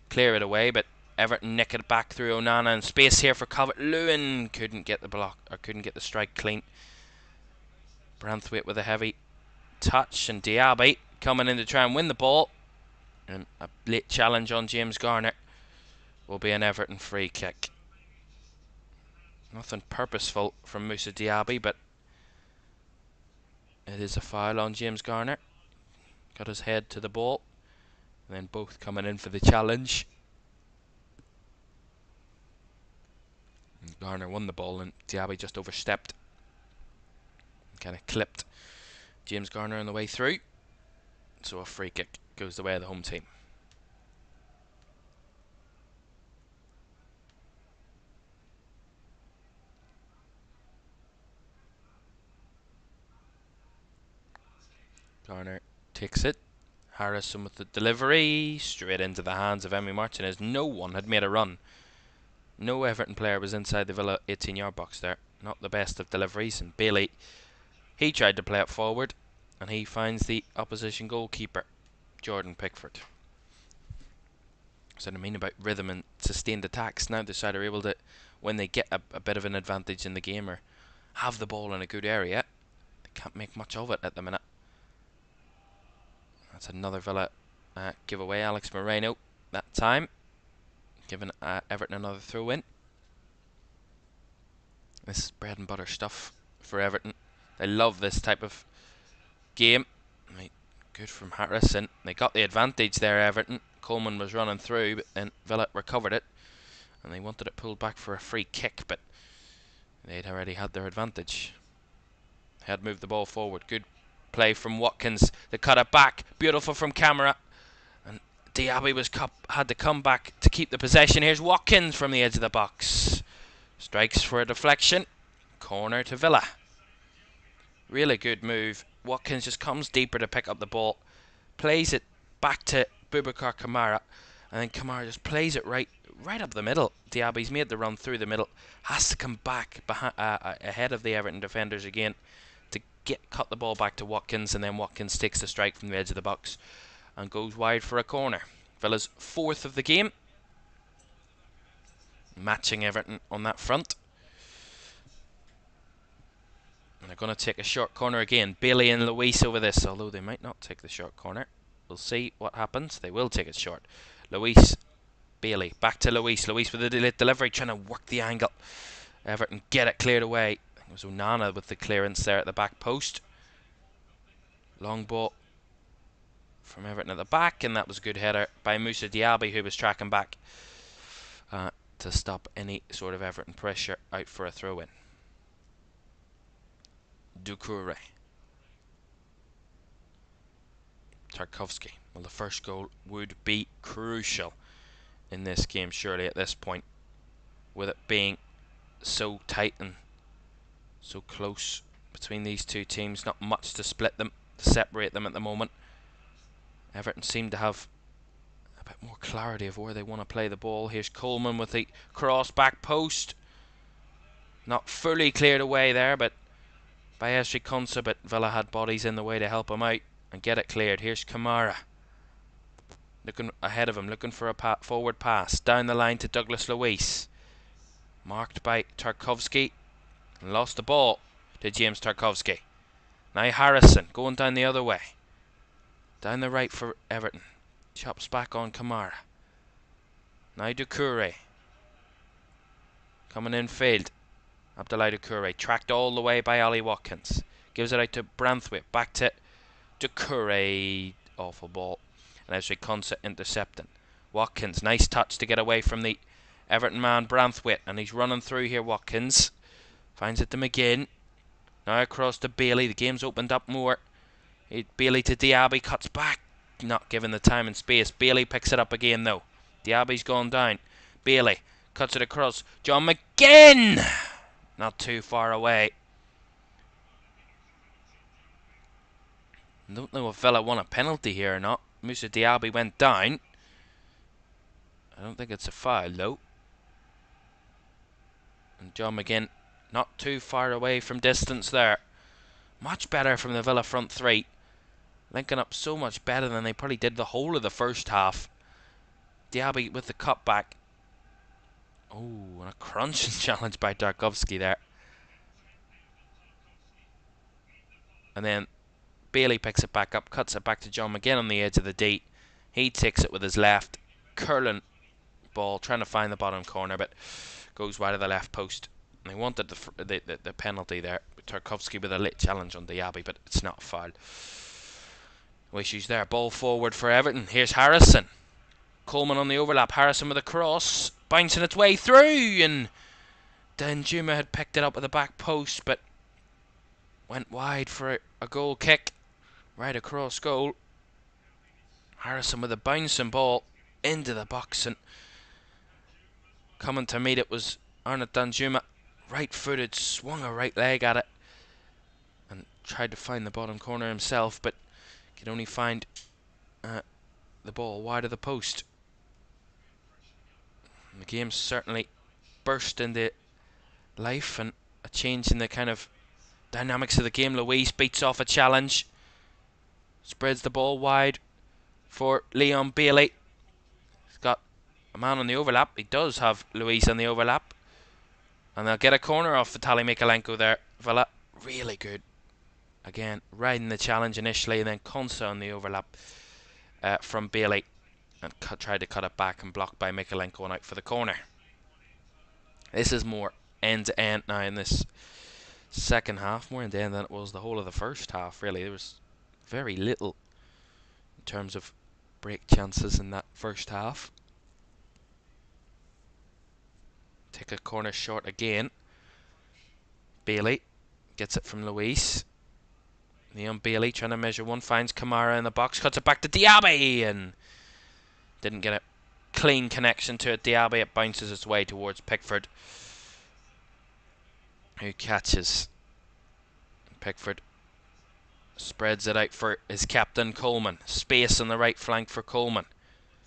clear it away, but Everton nick it back through Onana, and space here for Calvert-Lewin. Couldn't get the block, or couldn't get the strike clean. Branthwaite with a heavy touch, and Diaby coming in to try and win the ball. And a late challenge on James Garner will be an Everton free kick. Nothing purposeful from Moussa Diaby, but it is a foul on James Garner. Got his head to the ball. And then both coming in for the challenge. And Garner won the ball and Diaby just overstepped. Kind of clipped James Garner on the way through. So a free kick goes the way of the home team. Garner takes it. Harrison with the delivery, straight into the hands of Emi Martinez. No one had made a run. No Everton player was inside the Villa 18-yard box there. Not the best of deliveries. And Bailey, he tried to play it forward, and he finds the opposition goalkeeper, Jordan Pickford. So I mean about rhythm and sustained attacks. Now the side are able to, when they get a bit of an advantage in the game or have the ball in a good area, they can't make much of it at the minute. That's another Villa giveaway. Alex Moreno that time, giving Everton another throw in. This is bread and butter stuff for Everton. They love this type of game. Right, good from Harrison. They got the advantage there, Everton. Coleman was running through, but then Villa recovered it, and they wanted it pulled back for a free kick, but they'd already had their advantage. Had moved the ball forward. Good play from Watkins. They cut it back. Beautiful from Camara. And Diaby had to come back to keep the possession. Here's Watkins from the edge of the box. Strikes for a deflection. Corner to Villa. Really good move. Watkins just comes deeper to pick up the ball. Plays it back to Boubacar Kamara. And then Kamara just plays it right up the middle. Diaby's made the run through the middle. Has to come back ahead of the Everton defenders again to cut the ball back to Watkins, and then Watkins takes the strike from the edge of the box and goes wide for a corner. Villa's 4th of the game, matching Everton on that front. And they're going to take a short corner again. Bailey and Luiz over this, although they might not take the short corner. We'll see what happens. They will take it short. Luiz, Bailey, back to Luiz. Luiz with the delivery, trying to work the angle. Everton get it cleared away. It was Onana with the clearance there at the back post. Long ball from Everton at the back, and that was a good header by Moussa Diaby, who was tracking back to stop any sort of Everton pressure out for a throw-in. Doucouré. Tarkowski. Well, the first goal would be crucial in this game, surely, at this point, with it being so tight and so close between these two teams. Not much to split them, to separate them at the moment. Everton seem to have a bit more clarity of where they want to play the ball. Here's Coleman with the cross, back post. Not fully cleared away there, but by Esri Konsa, but Villa had bodies in the way to help him out and get it cleared. Here's Kamara, looking ahead of him, looking for a forward pass. Down the line to Douglas Luiz. Marked by Tarkowski. And lost the ball to James Tarkowski. Now Harrison going down the other way. Down the right for Everton. Chops back on Kamara. Now Doucouré. Coming in field. Abdoulaye Doucouré. Tracked all the way by Ollie Watkins. Gives it out to Branthwaite. Back to Doucouré. Awful ball. And Esri Konsa intercepting. Watkins. Nice touch to get away from the Everton man Branthwaite. And he's running through here, Watkins. Finds it to McGinn. Now across to Bailey. The game's opened up more. Bailey to Diaby. Cuts back. Not given the time and space. Bailey picks it up again though. Diaby's gone down. Bailey cuts it across. John McGinn! Not too far away. I don't know if Villa won a penalty here or not. Moussa Diaby went down. I don't think it's a foul though. And John McGinn not too far away from distance there. Much better from the Villa front three. Linking up so much better than they probably did the whole of the first half. Diaby with the cutback. Oh, and a crunching challenge by Tarkowski there. And then Bailey picks it back up, cuts it back to John McGinn on the edge of the D. He takes it with his left. Curling ball, trying to find the bottom corner, but goes wide of the left post. They wanted the penalty there. Tarkowski with a late challenge on Diaby, but it's not a foul. No issues there. Ball forward for Everton. Here's Harrison. Coleman on the overlap. Harrison with a cross. Bouncing its way through. And Danjuma had picked it up at the back post, but went wide for a goal kick. Right across goal. Harrison with a bouncing ball into the box. And coming to meet it was Arnaud Danjuma. Right-footed, swung a right leg at it and tried to find the bottom corner himself, but could only find the ball wide of the post. And the game certainly burst into life and a change in the kind of dynamics of the game. Luiz beats off a challenge, spreads the ball wide for Leon Bailey. He's got a man on the overlap. He does have Luiz on the overlap. And they'll get a corner off Vitaly Mikalenko there. Villa, really good. Again, riding the challenge initially, and then Konsa on the overlap from Bailey. And tried to cut it back and blocked by Mikalenko and out for the corner. This is more end-to-end now in this second half. More end-to-end than it was the whole of the first half, really. There was very little in terms of break chances in that first half. Take a corner short again. Bailey gets it from Luiz. Leon Bailey trying to measure one, finds Kamara in the box, cuts it back to Diaby and didn't get a clean connection to it. Diaby, it bounces its way towards Pickford, who catches. Pickford spreads it out for his captain Coleman. Space on the right flank for Coleman.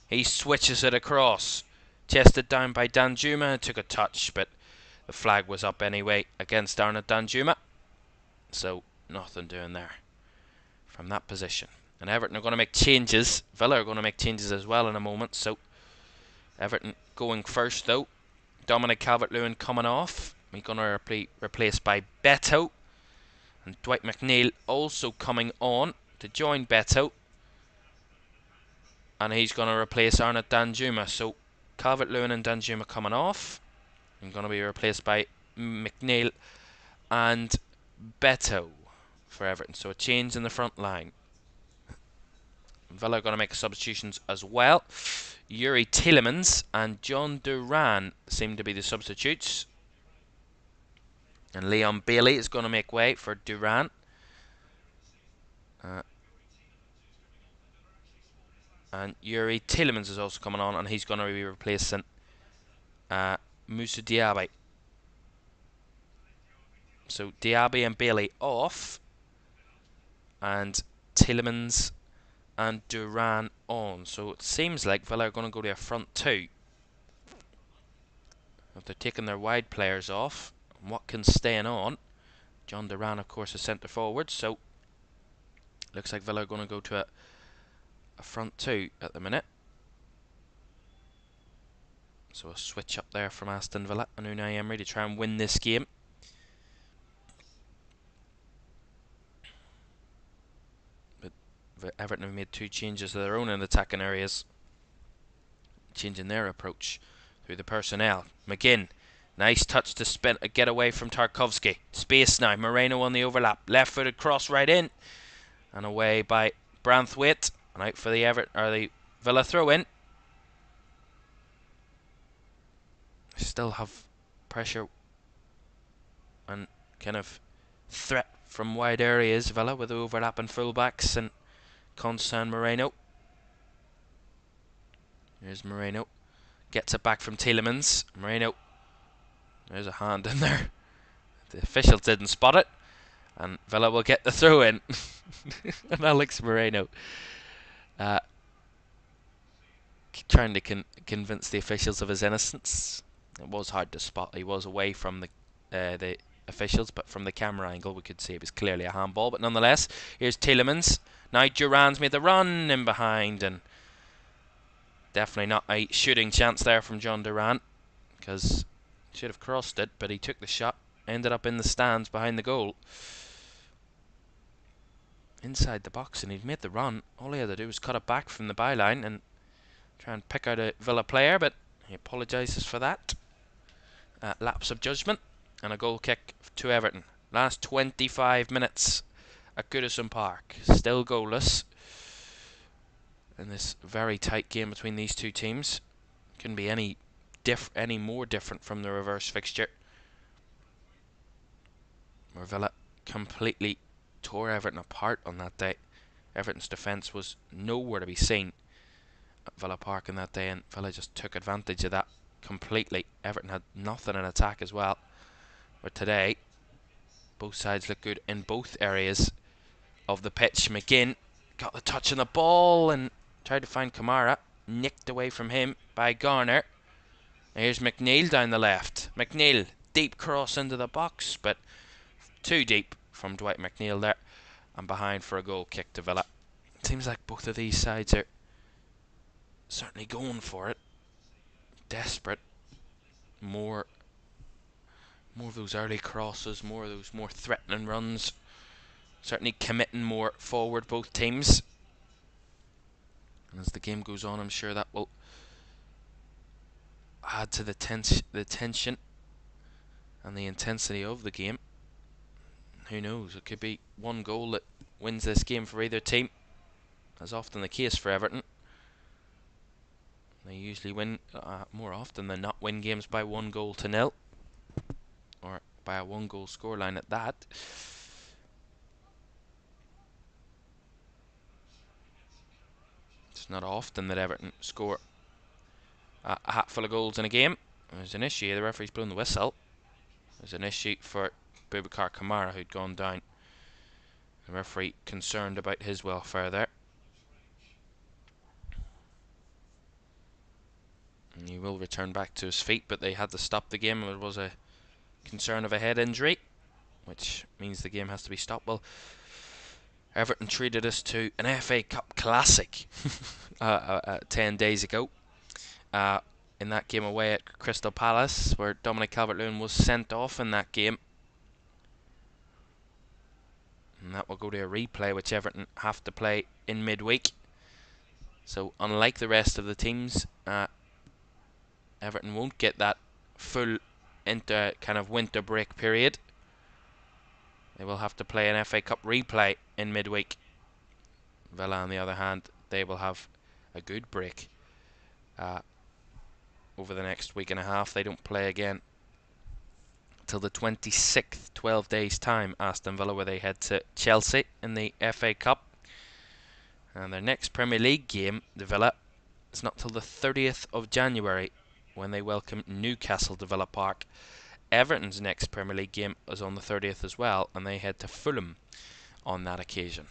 He switches it across. Chested down by Danjuma, took a touch, but the flag was up anyway against Arnaud Danjuma. So nothing doing there from that position. And Everton are going to make changes. Villa are going to make changes as well in a moment. So Everton going first though. Dominic Calvert-Lewin coming off. He's going to be replaced by Beto. And Dwight McNeil also coming on to join Beto. And he's going to replace Arnaud Danjuma. So Calvert-Lewin and Danjuma coming off. And going to be replaced by McNeil and Beto for Everton. So a change in the front line. Villa are going to make substitutions as well. Yuri Tielemans and John Duran seem to be the substitutes. And Leon Bailey is going to make way for Duran. And Yuri Tielemans is also coming on, and he's going to be replacing Moussa Diaby. So Diaby and Bailey off, and Tielemans and Duran on. So it seems like Villa are going to go to a front two. If they're taking their wide players off, Watkins staying on. John Duran, of course, is centre forward. So looks like Villa are going to go to a front two at the minute. So a switch up there from Aston Villa and Unai Emery to try and win this game. But Everton have made 2 changes of their own in attacking areas, changing their approach through the personnel. McGinn, nice touch to spin, get away from Tarkowski. Space now, Moreno on the overlap, left-footed cross right in, and away by Branthwaite, and out for the the Villa throw-in. Still have pressure and kind of threat from wide areas, Villa, with the overlapping fullbacks and Concern Moreno. Here's Moreno. Gets it back from Tielemans. Moreno. There's a hand in there. The officials didn't spot it. And Villa will get the throw in. And Alex Moreno trying to convince the officials of his innocence. It was hard to spot. He was away from the officials, but from the camera angle we could see it was clearly a handball. But nonetheless, here's Tielemans. Now Duran's made the run in behind, and definitely not a shooting chance there from John Duran, because he should have crossed it, but he took the shot, ended up in the stands behind the goal. Inside the box, and he'd made the run. All he had to do was cut it back from the byline and try and pick out a Villa player, but he apologises for that. Lapse of judgment, and a goal kick to Everton. Last 25 minutes at Goodison Park. Still goalless in this very tight game between these two teams. Couldn't be any more different from the reverse fixture, where Villa completely tore Everton apart on that day. Everton's defence was nowhere to be seen at Villa Park on that day, and Villa just took advantage of that completely. Everton had nothing in attack as well. But today, both sides look good in both areas of the pitch. McGinn got the touch on the ball and tried to find Kamara. Nicked away from him by Garner. Here's McNeil down the left. McNeil, deep cross into the box, but too deep from Dwight McNeil there. And behind for a goal kick to Villa. It seems like both of these sides are certainly going for it. Desperate. More of those early crosses, more of those more threatening runs. Certainly committing more forward, both teams. And as the game goes on, I'm sure that will add to the tension and the intensity of the game. Who knows? It could be one goal that wins this game for either team, as often the case for Everton. They usually win, more often than not, win games by 1-0, or by a 1-goal scoreline at that. It's not often that Everton score a hatful of goals in a game. There's an issue. The referee's blown the whistle. There's an issue for Boubacar Kamara, who'd gone down. The referee concerned about his welfare there. And he will return back to his feet, but they had to stop the game. There was a concern of a head injury, which means the game has to be stopped. Well, Everton treated us to an FA Cup classic 10 days ago in that game away at Crystal Palace, where Dominic Calvert-Lewin was sent off in that game. And that will go to a replay, which Everton have to play in midweek. So unlike the rest of the teams, Everton won't get that full kind of winter break period. They will have to play an FA Cup replay in midweek. Villa, on the other hand, they will have a good break over the next week and a half. They don't play again till the 26th, 12 days' time, Aston Villa, where they head to Chelsea in the FA Cup. And their next Premier League game, the Villa, is not till the 30th of January, when they welcome Newcastle to Villa Park. Everton's next Premier League game is on the 30th as well, and they head to Fulham on that occasion.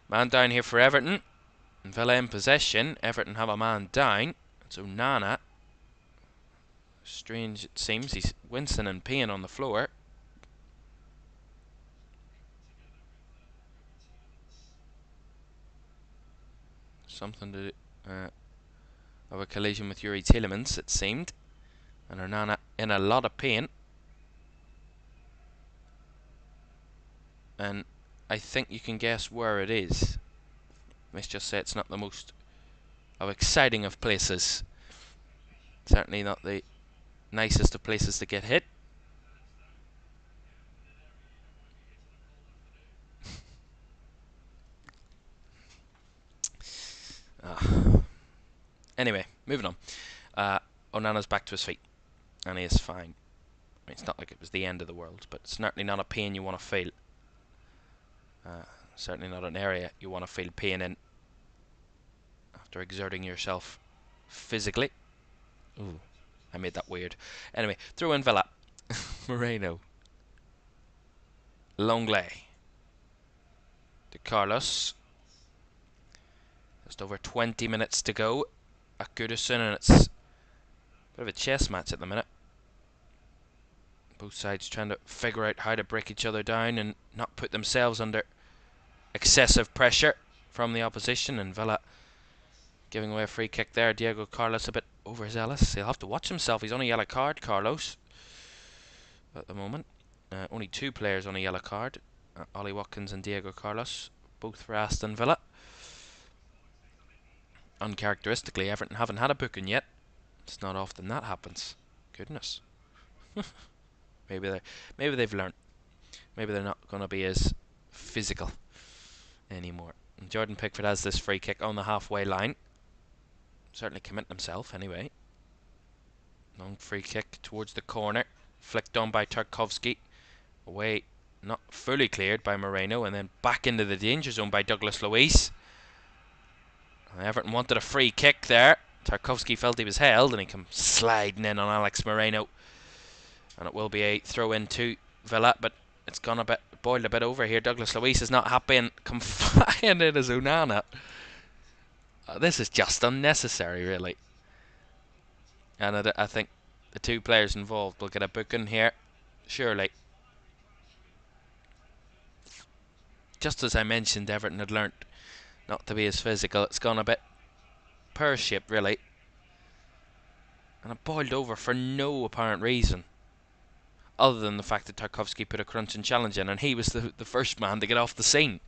Man down here for Everton. Villa in possession. Everton have a man down. So Nana, strange it seems, he's wincing in pain on the floor. Something to of a collision with Yuri Tielemans, it seemed. And Nana in a lot of pain. And I think you can guess where it is. Let's just say it's not the most exciting of places. Certainly not the nicest of places to get hit. Anyway, moving on. Onana's back to his feet, and he is fine. I mean, it's not like it was the end of the world, but it's certainly not a pain you want to feel. Certainly not an area you want to feel pain in after exerting yourself physically. Ooh, I made that weird. Anyway, throw in Villa. Moreno. Longley. To Carlos. Just over 20 minutes to go at Goodison, and it's a bit of a chess match at the minute. Both sides trying to figure out how to break each other down and not put themselves under excessive pressure from the opposition. And Villa giving away a free kick there. Diego Carlos a bit overzealous. He'll have to watch himself. He's on a yellow card, Carlos, at the moment. Only two players on a yellow card. Ollie Watkins and Diego Carlos, both for Aston Villa. Uncharacteristically, Everton haven't had a booking yet. It's not often that happens. Goodness. Maybe they've learnt. Maybe they're not going to be as physical anymore. And Jordan Pickford has this free kick on the halfway line. Certainly committing himself anyway. Long free kick towards the corner. Flicked on by Tarkowski. Away, not fully cleared by Moreno, and then back into the danger zone by Douglas Luiz. Everton wanted a free kick there. Tarkowski felt he was held, and he comes sliding in on Alex Moreno. And it will be a throw in to Villa, but it's gone boiled a bit over here. Douglas Luiz is not happy and come flying in as Onana. This is just unnecessary, really. And I think the two players involved will get a booking here, surely. Just as I mentioned, Everton had learnt not to be as physical. It's gone a bit pear-shaped, really. And it boiled over for no apparent reason, other than the fact that Tarkowski put a crunching challenge in, and he was the first man to get off the scene.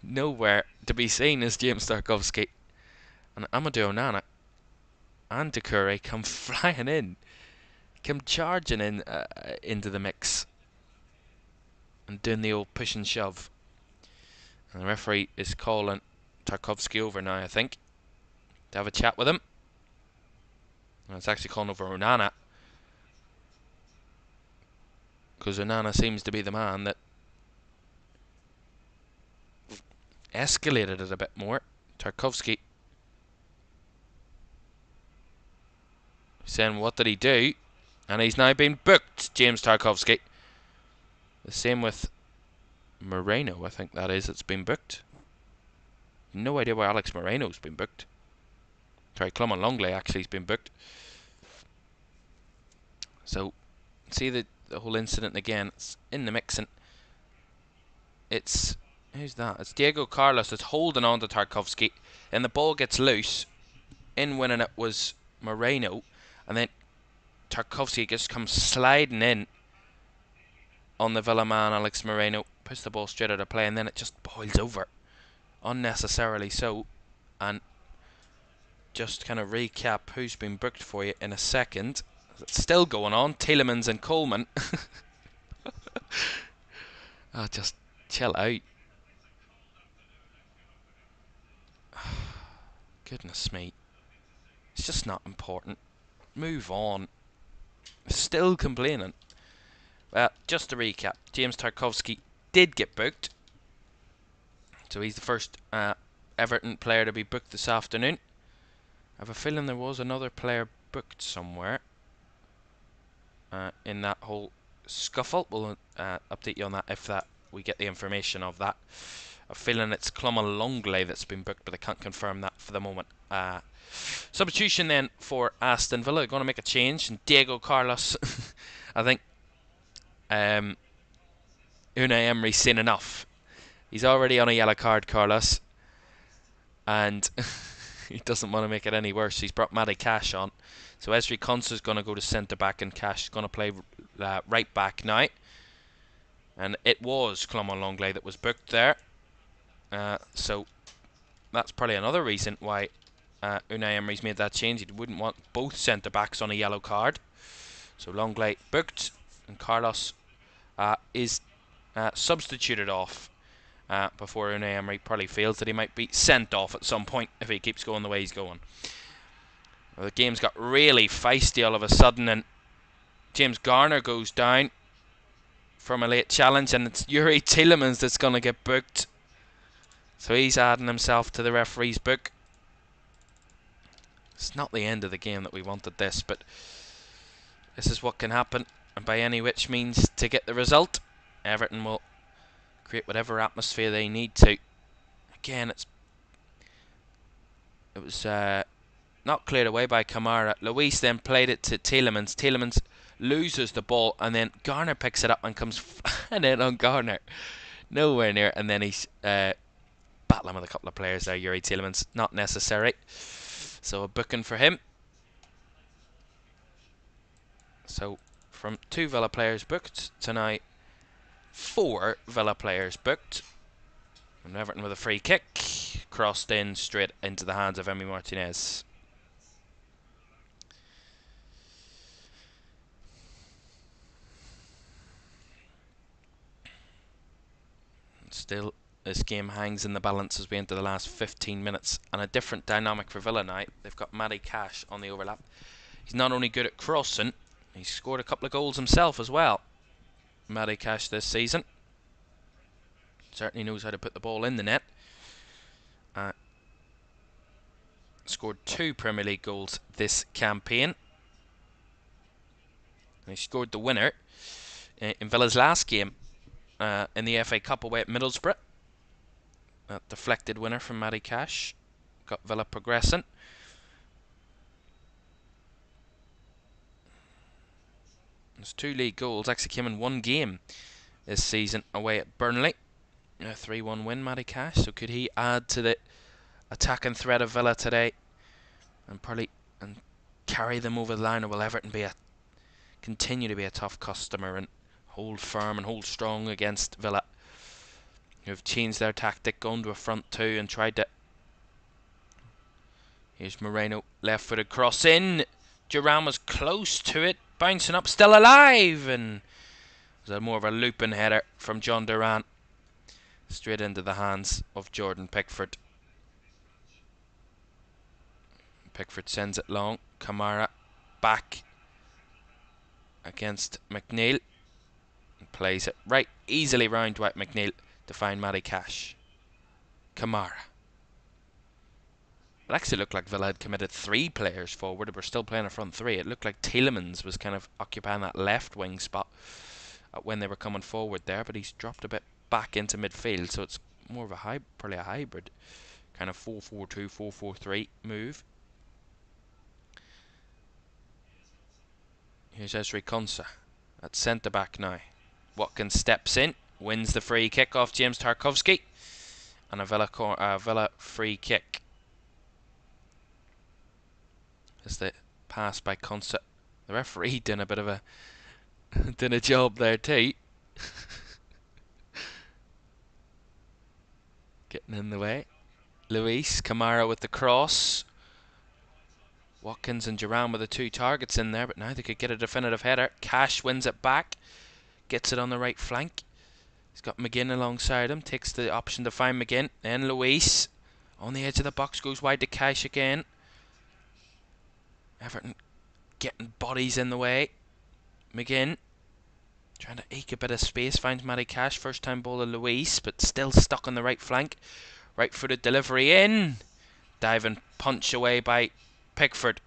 Nowhere to be seen is James Tarkowski. And Amadou Onana and Doucouré come flying in, come charging in into the mix, and doing the old push and shove. And the referee is calling Tarkowski over now, I think, to have a chat with him. And it's actually calling over Onana, because Onana seems to be the man that escalated it a bit more. Tarkowski saying, what did he do? And he's now been booked, James Tarkowski. The same with Moreno, I think that is. It's been booked. No idea why Alex Moreno's been booked. Sorry, Clement Longley actually has been booked. So, see the whole incident again. It's in the mix, and it's... Who's that? It's Diego Carlos that's holding on to Tarkowski, and the ball gets loose. In winning it was Moreno, and then Tarkowski just comes sliding in on the Villa man, Alex Moreno. Puts the ball straight out of play, and then it just boils over. Unnecessarily so. And just kind of recap who's been booked for you in a second. It's still going on. Tielemans and Coleman. Oh, just chill out. Goodness me. It's just not important. Move on. Still complaining. Well, just to recap, James Tarkowski did get booked. So he's the first Everton player to be booked this afternoon. I have a feeling there was another player booked somewhere in that whole scuffle. We'll update you on that if we get the information of that. I'm feeling it's Clonmel Longley that's been booked, but I can't confirm that for the moment. Substitution then for Aston Villa. They're going to make a change, and Diego Carlos, I think Unai Emery's seen enough. He's already on a yellow card, Carlos, and he doesn't want to make it any worse. He's brought Matty Cash on. So Ezri Konsa's going to go to centre back, and Cash is going to play right back now. And it was Clonmel Longley that was booked there. So that's probably another reason why Unai Emery's made that change. He wouldn't want both centre backs on a yellow card. So Longley booked, and Carlos is substituted off before Unai Emery probably feels that he might be sent off at some point if he keeps going the way he's going. Well, the game's got really feisty all of a sudden, and James Garner goes down from a late challenge, and it's Yuri Tielemans that's going to get booked. So he's adding himself to the referee's book. It's not the end of the game that we wanted this, but this is what can happen, and by any which means to get the result. Everton will create whatever atmosphere they need to. Again, it was not cleared away by Kamara. Luis then played it to Tielemans. Tielemans loses the ball, and then Garner picks it up and comes and in on Garner. Nowhere near, and then he's battling with a couple of players there. Yuri Tielemans, not necessary. So a booking for him. So from 2 Villa players booked to now 4 Villa players booked. And Everton with a free kick, crossed in straight into the hands of Emi Martinez. Still, this game hangs in the balance as we enter the last 15 minutes, and a different dynamic for Villa now. They've got Matty Cash on the overlap. He's not only good at crossing, he's scored a couple of goals himself as well. Matty Cash this season certainly knows how to put the ball in the net. Scored 2 Premier League goals this campaign. And he scored the winner in Villa's last game in the FA Cup away at Middlesbrough. A deflected winner from Matty Cash. Got Villa progressing. There's 2 league goals. Actually came in 1 game this season away at Burnley. A 3-1 win, Matty Cash. So could he add to the attacking threat of Villa today and carry them over the line, or will Everton continue to be a tough customer and hold firm and hold strong against Villa, who have changed their tactic, gone to a front 2 and tried to... Here's Moreno, left-footed cross in. Duran was close to it, bouncing up, still alive, and it was more of a looping header from John Duran, straight into the hands of Jordan Pickford. Pickford sends it long. Kamara back against McNeil. Plays it right easily round Dwight McNeil to find Matty Cash. Kamara. It actually looked like Villa had committed 3 players forward. They were still playing a front 3. It looked like Tielemans was kind of occupying that left wing spot when they were coming forward there, but he's dropped a bit back into midfield, so it's more of a probably a hybrid kind of 4-4-2, 4-4-3 move. Here's Ezri Konsa at centre back now. Watkins steps in, wins the free kick off James Tarkowski, and a Villa free kick. As the pass by Konsa. The referee did a bit of a job there too. Getting in the way. Luis, Kamara with the cross. Watkins and Duran with the 2 targets in there, but now they could get a definitive header. Cash wins it back, gets it on the right flank. He's got McGinn alongside him, takes the option to find McGinn. Then Luis On the edge of the box, goes wide to Cash again. Everton getting bodies in the way. McGinn trying to eke a bit of space, finds Matty Cash. First time ball to Luis, but still stuck on the right flank. Right footed delivery in. Diving punch away by Pickford,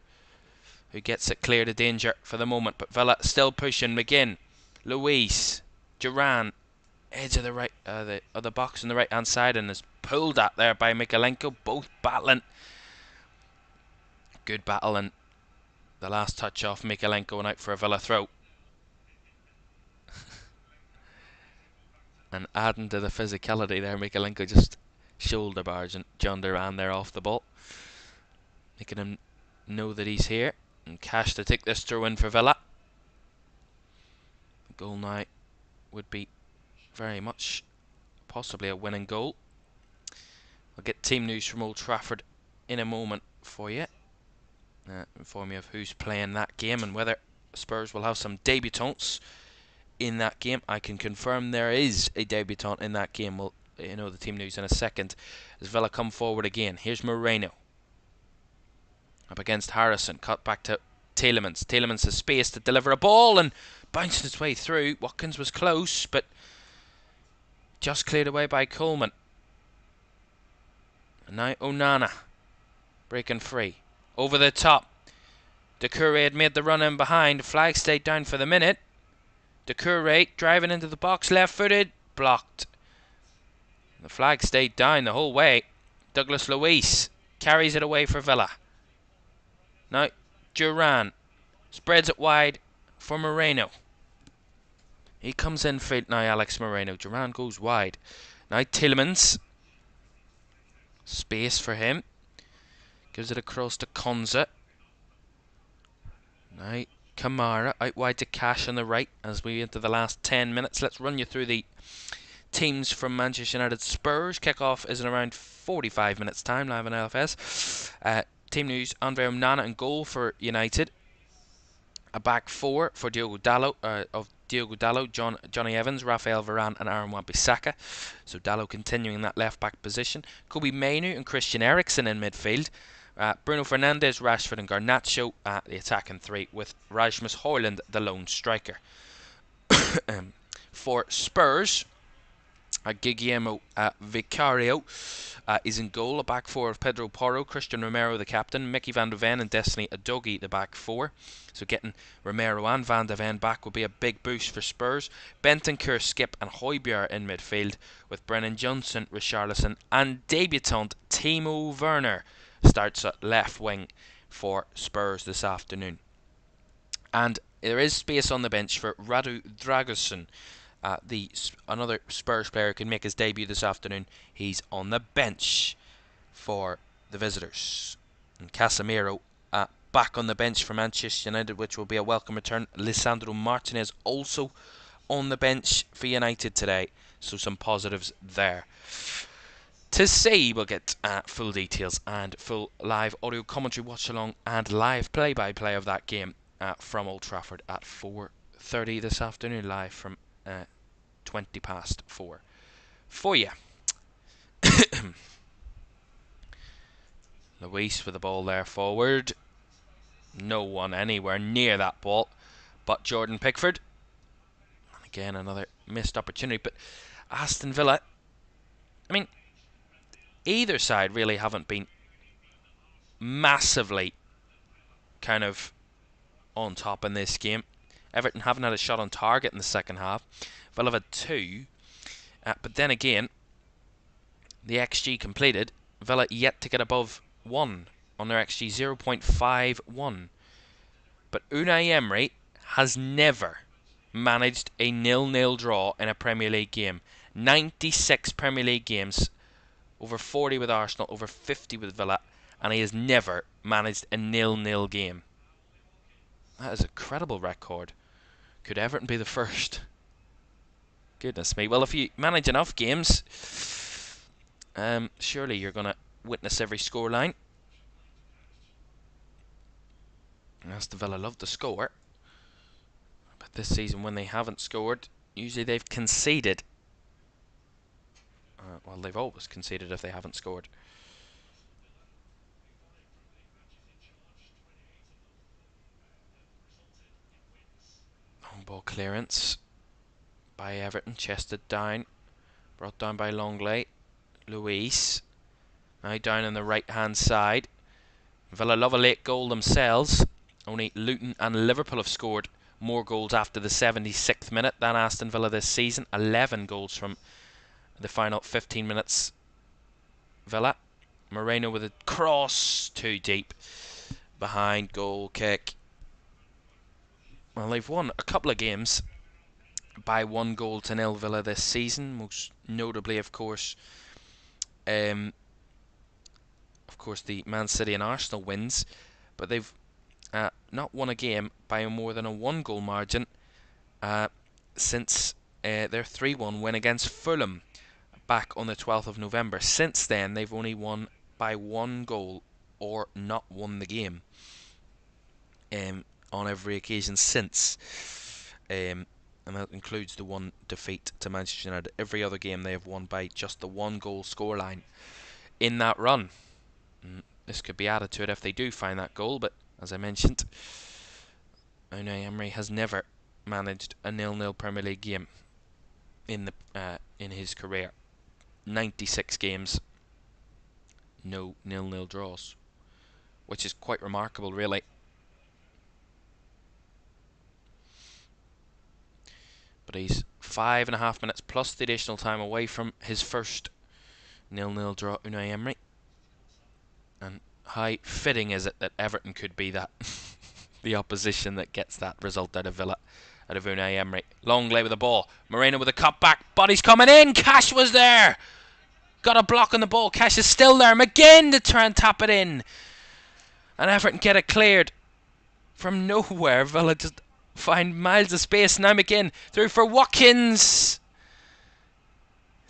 who gets it clear to danger for the moment. But Villa still pushing. McGinn, Luis, Duran, edge of the right of the box on the right hand side, and is pulled at there by Mikalenko. Both battling. Good battle, and the last touch off Mikalenko and out for a Villa throw. And adding to the physicality there, Mikalenko just shoulder barging John Duran there off the ball, making him know that he's here. And Cash to take this throw in for Villa. The goal now would be very much possibly a winning goal. I'll get team news from Old Trafford in a moment for you. Inform you of who's playing that game and whether Spurs will have some debutants in that game. I can confirm there is a debutant in that game. We'll know the team news in a second. As Villa come forward again. Here's Moreno up against Harrison. Cut back to Tielemans. Tielemans has space to deliver a ball and bounced its way through. Watkins was close, but just cleared away by Coleman. And now Onana breaking free. Over the top. Doucouré had made the run in behind. Flag stayed down for the minute. Doucouré driving into the box, left-footed, blocked. The flag stayed down the whole way. Douglas Luiz carries it away for Villa. Now Duran spreads it wide for Moreno. He comes in field now, Alex Moreno. Duran goes wide. Now Tielemans. Space for him. Gives it across to Konza. Now Kamara out wide to Cash on the right as we enter the last 10 minutes. Let's run you through the teams from Manchester United. Spurs kick-off is in around 45 minutes time live on LFS. Team news: Andre Onana in goal for United. A back four for Diogo Dalot, Johnny Evans, Rafael Varane and Aaron Wan-Bissaka. So Dalot continuing in that left back position. Kobe Mainoo and Christian Eriksen in midfield. Bruno Fernandes, Rashford and Garnacho at the attacking three, with Rasmus Højlund the lone striker. For Spurs, Guillermo Vicario is in goal. A back four of Pedro Porro, Christian Romero the captain, Mickey van de Ven and Destiny Udogie the back four. So getting Romero and van de Ven back will be a big boost for Spurs. Bentancur, Skip and Højbjerg in midfield, with Brennan Johnson, Richarlison and debutant Timo Werner starts at left wing for Spurs this afternoon. And there is space on the bench for Radu Dragusin, another Spurs player who can make his debut this afternoon. He's on the bench for the visitors. And Casemiro back on the bench for Manchester United, which will be a welcome return. Lisandro Martinez also on the bench for United today, so some positives there. To see, we'll get full details and full live audio commentary, watch along and live play-by-play of that game from Old Trafford at 4:30 this afternoon, live from 20 past 4 for you. Luis with the ball there forward. No one anywhere near that ball but Jordan Pickford. And again, another missed opportunity. But Aston Villa, I mean, either side really haven't been massively kind of on top in this game. Everton haven't had a shot on target in the second half. Villa have had two. But then again, the XG completed, Villa yet to get above 1 on their XG, 0.51. But Unai Emery has never managed a 0-0 draw in a Premier League game. 96 Premier League games, over 40 with Arsenal, over 50 with Villa, and he has never managed a 0-0 game. That is a credible record. Could Everton be the first? Goodness me. Well, if you manage enough games, surely you're going to witness every scoreline. Aston Villa love to score, but this season when they haven't scored, usually they've conceded. Well, they've always conceded if they haven't scored. clearance by Everton, chested down, brought down by Longley. Luis, now down on the right hand side. Villa love a late goal themselves. Only Luton and Liverpool have scored more goals after the 76th minute than Aston Villa this season. 11 goals from the final 15 minutes. Villa. Moreno with a cross, too deep. Behind, goal kick. Well, they've won a couple of games by 1-0 Villa this season. Most notably, of course, the Man City and Arsenal wins. But they've not won a game by more than a 1-goal margin since their 3-1 win against Fulham back on the 12th of November. Since then, they've only won by 1 goal or not won the game on every occasion since. And that includes the 1 defeat to Manchester United. Every other game they have won by just the 1-goal scoreline in that run. This could be added to it if they do find that goal, but as I mentioned, Unai Emery has never managed a 0-0 Premier League game in his career. 96 games, no 0-0 draws, which is quite remarkable, really. But he's 5.5 minutes plus the additional time away from his first 0-0 draw, Unai Emery. And how fitting is it that Everton could be that the opposition that gets that result out of Villa, out of Unai Emery. Longley with the ball, Moreno with a cut back, Body's coming in, Cash was there, got a block on the ball, Cash is still there, McGinn to try and tap it in, and Everton get it cleared from nowhere. Villa just find miles of space. Now McGinn through for Watkins.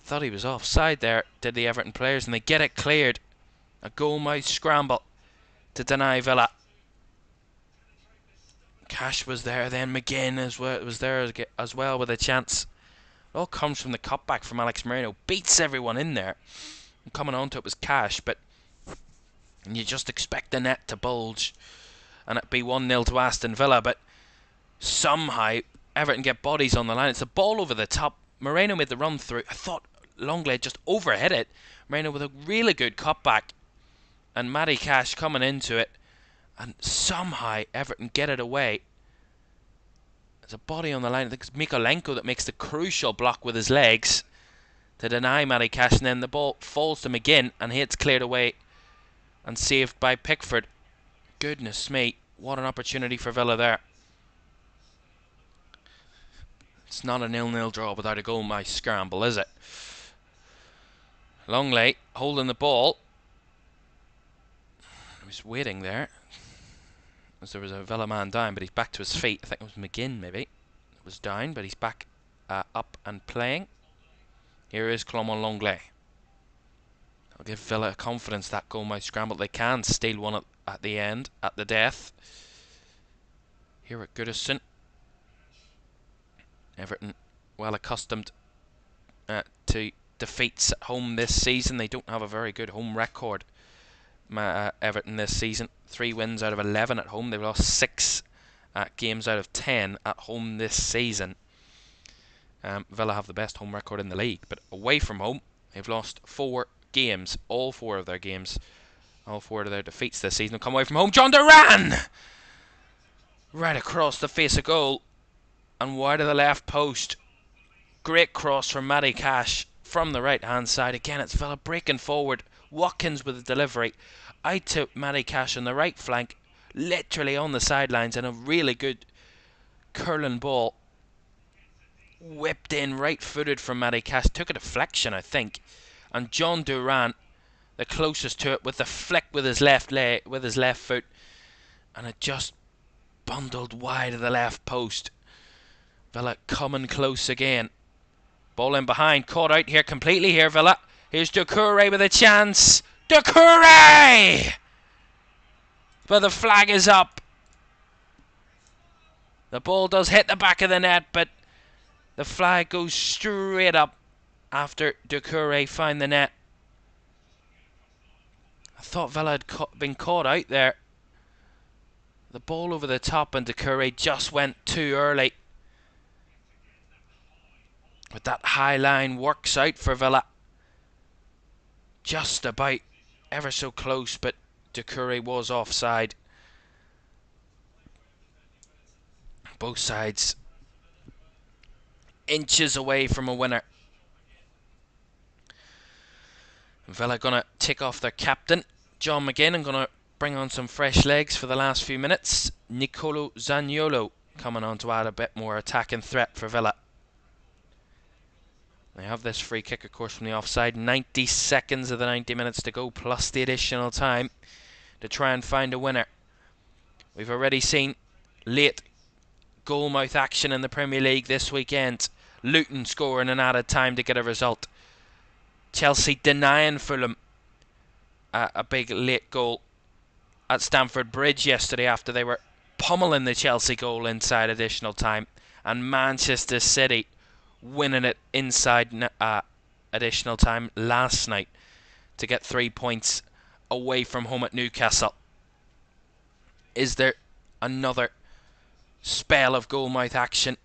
Thought he was offside there, did the Everton players, and they get it cleared. A goal-mouth scramble to deny Villa. Cash was there, then McGinn was there as well with a chance. It all comes from the cutback from Alex Moreno. Beats everyone in there. And coming onto it was Cash, but you just expect the net to bulge and it be 1-0 to Aston Villa, but somehow Everton get bodies on the line. It's a ball over the top. Moreno made the run through. I thought Longley just overhit it. Moreno with a really good cutback, and Matty Cash coming into it, and somehow Everton get it away. There's a body on the line. I think it's Mikolenko that makes the crucial block with his legs to deny Matty Cash, and then the ball falls to McGinn and it's cleared away and saved by Pickford. Goodness me, what an opportunity for Villa there. It's not a 0-0 draw without a goal by scramble, is it? Longley holding the ball. He was waiting there, as there was a Villa man down, but he's back to his feet. I think it was McGinn maybe. It was down, but he's back up and playing. Here is Clement Longley. I'll give Villa confidence that goal might scramble. They can steal one at the end, at the death. Here at Goodison. Everton well accustomed to defeats at home this season. They don't have a very good home record, Everton, this season. 3 wins out of 11 at home. They've lost 6 games out of 10 at home this season. Villa have the best home record in the league, but away from home they've lost 4 games. All 4 of their games, all 4 of their defeats this season have come away from home. John Duran right across the face of goal and wide of the left post. Great cross from Matty Cash from the right hand side. Again, it's Villa breaking forward. Watkins with the delivery out to Matty Cash on the right flank, literally on the sidelines, and a really good curling ball whipped in right footed from Matty Cash. Took a deflection, I think, and John Duran the closest to it with the flick with his left leg, with his left foot, and it just bundled wide of the left post. Villa coming close again. Ball in behind, caught out here completely here, Villa. Here's Doucouré with a chance. Doucouré! But the flag is up. The ball does hit the back of the net, but the flag goes straight up after Doucouré found the net. I thought Villa had been caught out there. The ball over the top and Doucouré just went too early. that high line works out for Villa. Just about, ever so close, but Doucouré was offside. Both sides inches away from a winner. Villa going to take off their captain, John McGinn, and going to bring on some fresh legs for the last few minutes. Nicolo Zaniolo coming on to add a bit more attacking threat for Villa. They have this free kick, of course, from the offside. 90 seconds of the 90 minutes to go, plus the additional time to try and find a winner. We've already seen late goalmouth action in the Premier League this weekend. Luton scoring an added time to get a result. Chelsea denying Fulham a big late goal at Stamford Bridge yesterday after they were pummeling the Chelsea goal inside additional time. And Manchester City winning it inside additional time last night to get 3 points away from home at Newcastle. Is there another spell of goalmouth action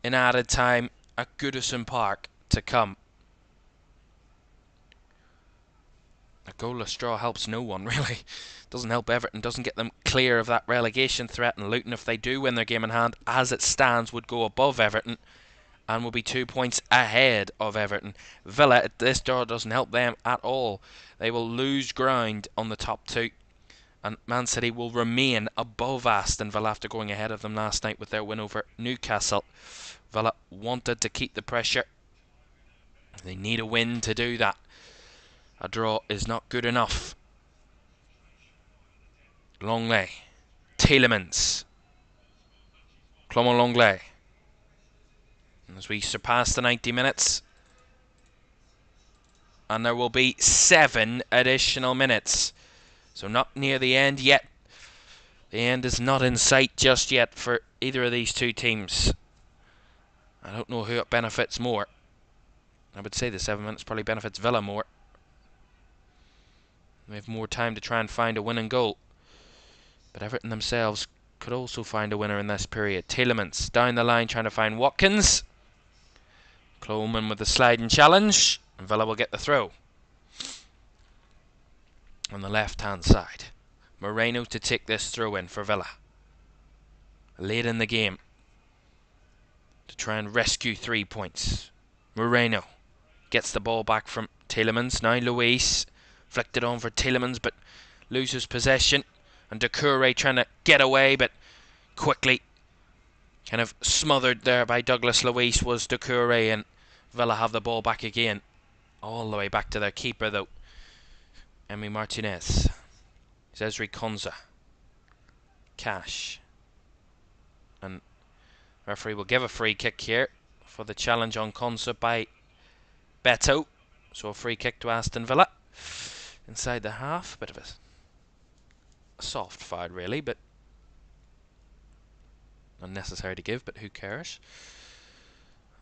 in added time at Goodison Park to come? A goalless draw helps no one, really. Doesn't help Everton, doesn't get them clear of that relegation threat, and Luton, if they do win their game in hand, as it stands, would go above Everton and will be 2 points ahead of Everton. Villa, this draw doesn't help them at all. They will lose ground on the top two, and Man City will remain above Aston Villa after going ahead of them last night with their win over Newcastle. Villa wanted to keep the pressure. They need a win to do that. A draw is not good enough. Longley, Tielemans, Clement Longley. As we surpass the 90 minutes, and there will be 7 additional minutes, so not near the end yet. The end is not in sight just yet for either of these two teams. I don't know who it benefits more. I would say the 7 minutes probably benefits Villa more. They have more time to try and find a winning goal, but Everton themselves could also find a winner in this period. Tielemans down the line trying to find Watkins. Coleman with the sliding challenge, and Villa will get the throw. On the left hand side, Moreno to take this throw in for Villa late in the game to try and rescue 3 points. Moreno gets the ball back from Tielemans. Now Luis flicked it on for Tielemans, but loses possession, and Doucouré trying to get away, but quickly kind of smothered there by Douglas Luis was Doucouré, and Villa have the ball back again. All the way back to their keeper though, Emi Martinez. Zesri Konza. Cash. And referee will give a free kick here for the challenge on Konza by Beto. So a free kick to Aston Villa. Inside the half, bit of a soft foul really, but unnecessary to give, but who cares?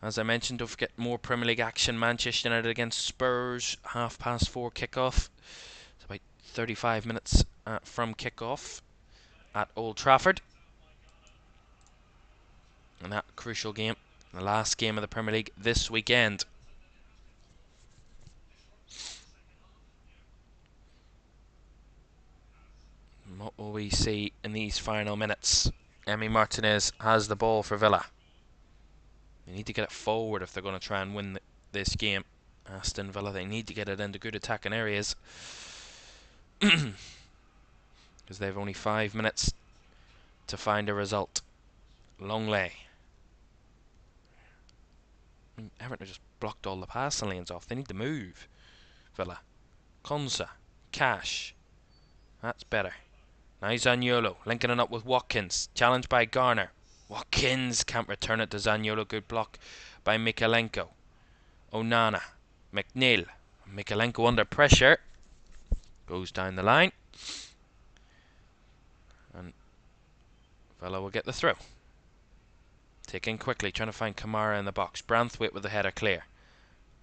As I mentioned, don't forget more Premier League action. Manchester United against Spurs, 4:30 kickoff. It's about 35 minutes from kickoff at Old Trafford. And that crucial game, the last game of the Premier League this weekend. What will we see in these final minutes? Emi Martinez has the ball for Villa. They need to get it forward if they're going to try and win this game. Aston Villa, they need to get it into good attacking areas. Because they have only 5 minutes to find a result. Longley. Everton just blocked all the passing lanes off. They need to move. Villa. Konza. Cash. That's better. Now Zaniolo linking it up with Watkins. Challenged by Garner. Watkins can't return it to Zaniolo. Good block by Mikalenko. Onana. McNeil. Mikalenko under pressure. Goes down the line. And Villa will get the throw. Taken quickly, trying to find Kamara in the box. Branthwaite with the header clear.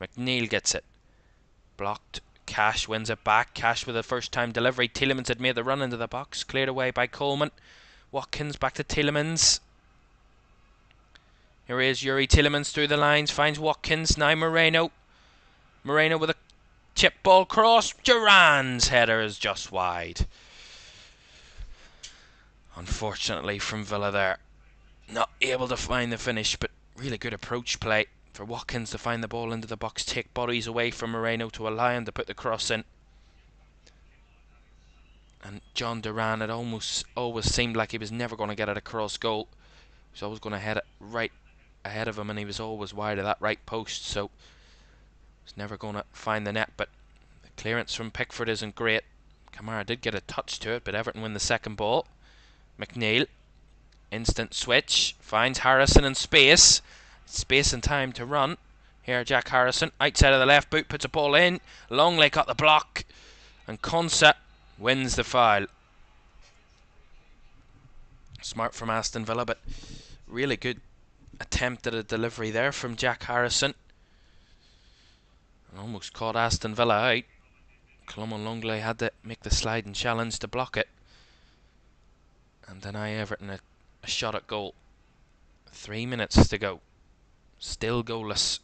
McNeil gets it. Blocked. Cash wins it back. Cash with a first time delivery. Tielemans had made the run into the box. Cleared away by Coleman. Watkins back to Tielemans. Here is Yuri Tielemans through the lines, finds Watkins, now Moreno. Moreno with a chip ball cross. Duran's header is just wide. Unfortunately from Villa there. Not able to find the finish, but really good approach play for Watkins to find the ball into the box, take bodies away from Moreno to allow him to put the cross in. And John Duran, it almost always seemed like he was never going to get it across goal. He was always going to head it right ahead of him, and he was always wide of that right post, so he's never going to find the net. But the clearance from Pickford isn't great. Kamara did get a touch to it, but Everton win the second ball. McNeil, instant switch, finds Harrison in space. Space and time to run. Here Jack Harrison, outside of the left boot, puts a ball in. Longley got the block, and Konsa wins the foul. Smart from Aston Villa, but really good attempt at a delivery there from Jack Harrison. And almost caught Aston Villa out. Clement Longley had to make the sliding challenge to block it and deny Everton a shot at goal. 3 minutes to go. Still goalless.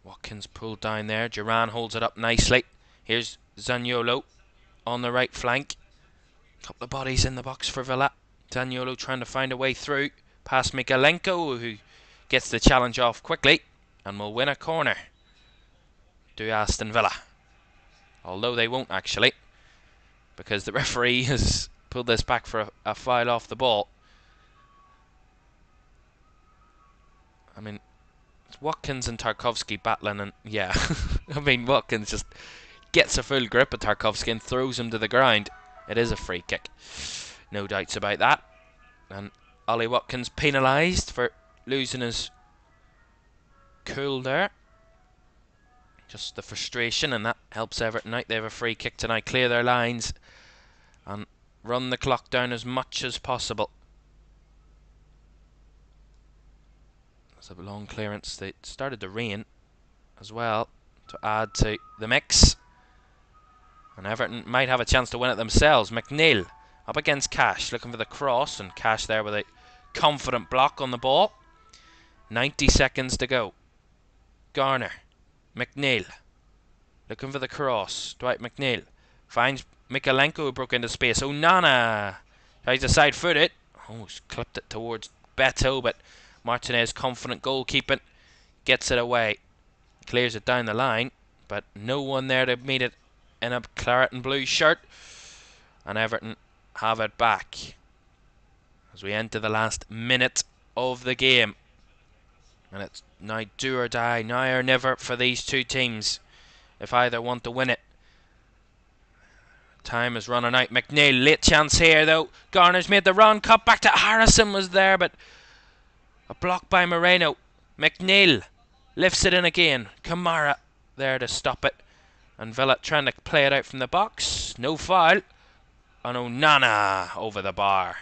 Watkins pulled down there. Duran holds it up nicely. Here's Zaniolo on the right flank. Couple of bodies in the box for Villa. Zaniolo trying to find a way through. Past Mikalenko, who gets the challenge off quickly and will win a corner to Aston Villa. Although they won't actually, because the referee has pulled this back for a foul off the ball. I mean, it's Watkins and Tarkowski battling, and yeah, I mean, Watkins just gets a full grip of Tarkowski and throws him to the ground. It is a free kick, no doubts about that. And Ollie Watkins penalised for losing his cool there. Just the frustration, and that helps Everton out. They have a free kick to now clear their lines and run the clock down as much as possible. It's a long clearance. They started to rain as well to add to the mix. And Everton might have a chance to win it themselves. McNeil up against Cash, looking for the cross, and Cash there with a confident block on the ball. 90 seconds to go. Garner. McNeil looking for the cross. Dwight McNeil finds Mikalenko, who broke into space. Onana tries to side foot it. Almost clipped it towards Beto, but Martinez, confident goalkeeping, gets it away. Clears it down the line, but no one there to meet it in a claret and blue shirt. And Everton have it back as we enter the last minute of the game. And it's now do or die, now or never for these two teams, if either want to win it. Time is running out. McNeil, late chance here though. Garner's made the run, cut back to Harrison was there, but a block by Moreno. McNeil lifts it in again. Kamara there to stop it. And Villa trying to play it out from the box. No foul. And Onana over the bar.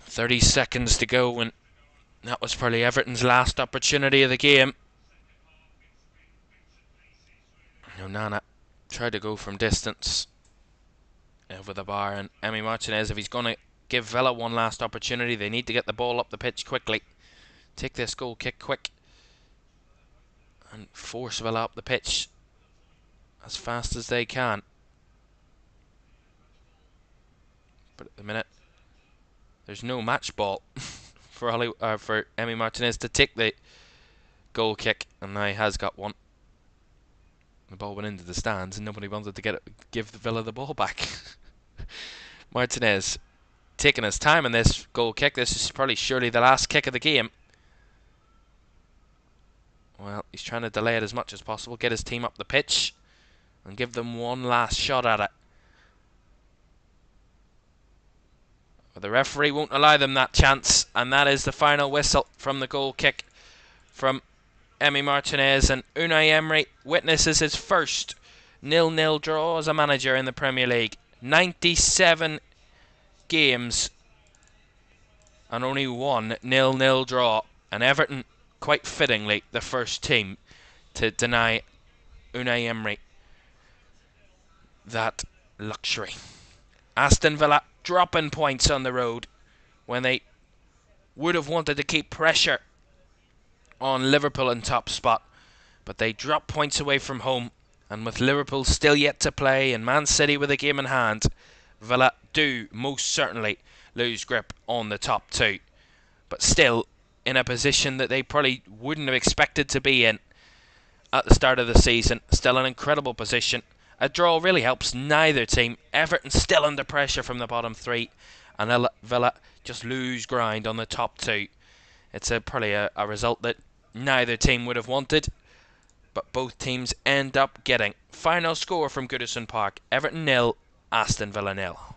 30 seconds to go, and that was probably Everton's last opportunity of the game. Onana tried to go from distance over the bar, and Emi Martinez, if he's going to give Villa one last opportunity, they need to get the ball up the pitch quickly. Take this goal kick quick and force Villa up the pitch as fast as they can. But at the minute, there's no match ball for Emi Martinez to take the goal kick, and now he has got one. The ball went into the stands, and nobody wanted to give the Villa the ball back. Martinez taking his time in this goal kick. This is probably surely the last kick of the game. Well, he's trying to delay it as much as possible, get his team up the pitch, and give them one last shot at it. But the referee won't allow them that chance, and that is the final whistle from the goal kick from Emi Martinez, and Unai Emery witnesses his first 0-0 draw as a manager in the Premier League. 97 games and only one 0-0 draw, and Everton, quite fittingly, the first team to deny Unai Emery that luxury. Aston Villa dropping points on the road when they would have wanted to keep pressure on Liverpool in top spot, but they dropped points away from home, and with Liverpool still yet to play and Man City with a game in hand, Villa do most certainly lose grip on the top two, but still in a position that they probably wouldn't have expected to be in at the start of the season. Still an incredible position. A draw really helps neither team. Everton still under pressure from the bottom three, and Villa just lose ground on the top two. It's probably a result that neither team would have wanted, but both teams end up getting. Final score from Goodison Park: Everton 0, Aston Villa 0.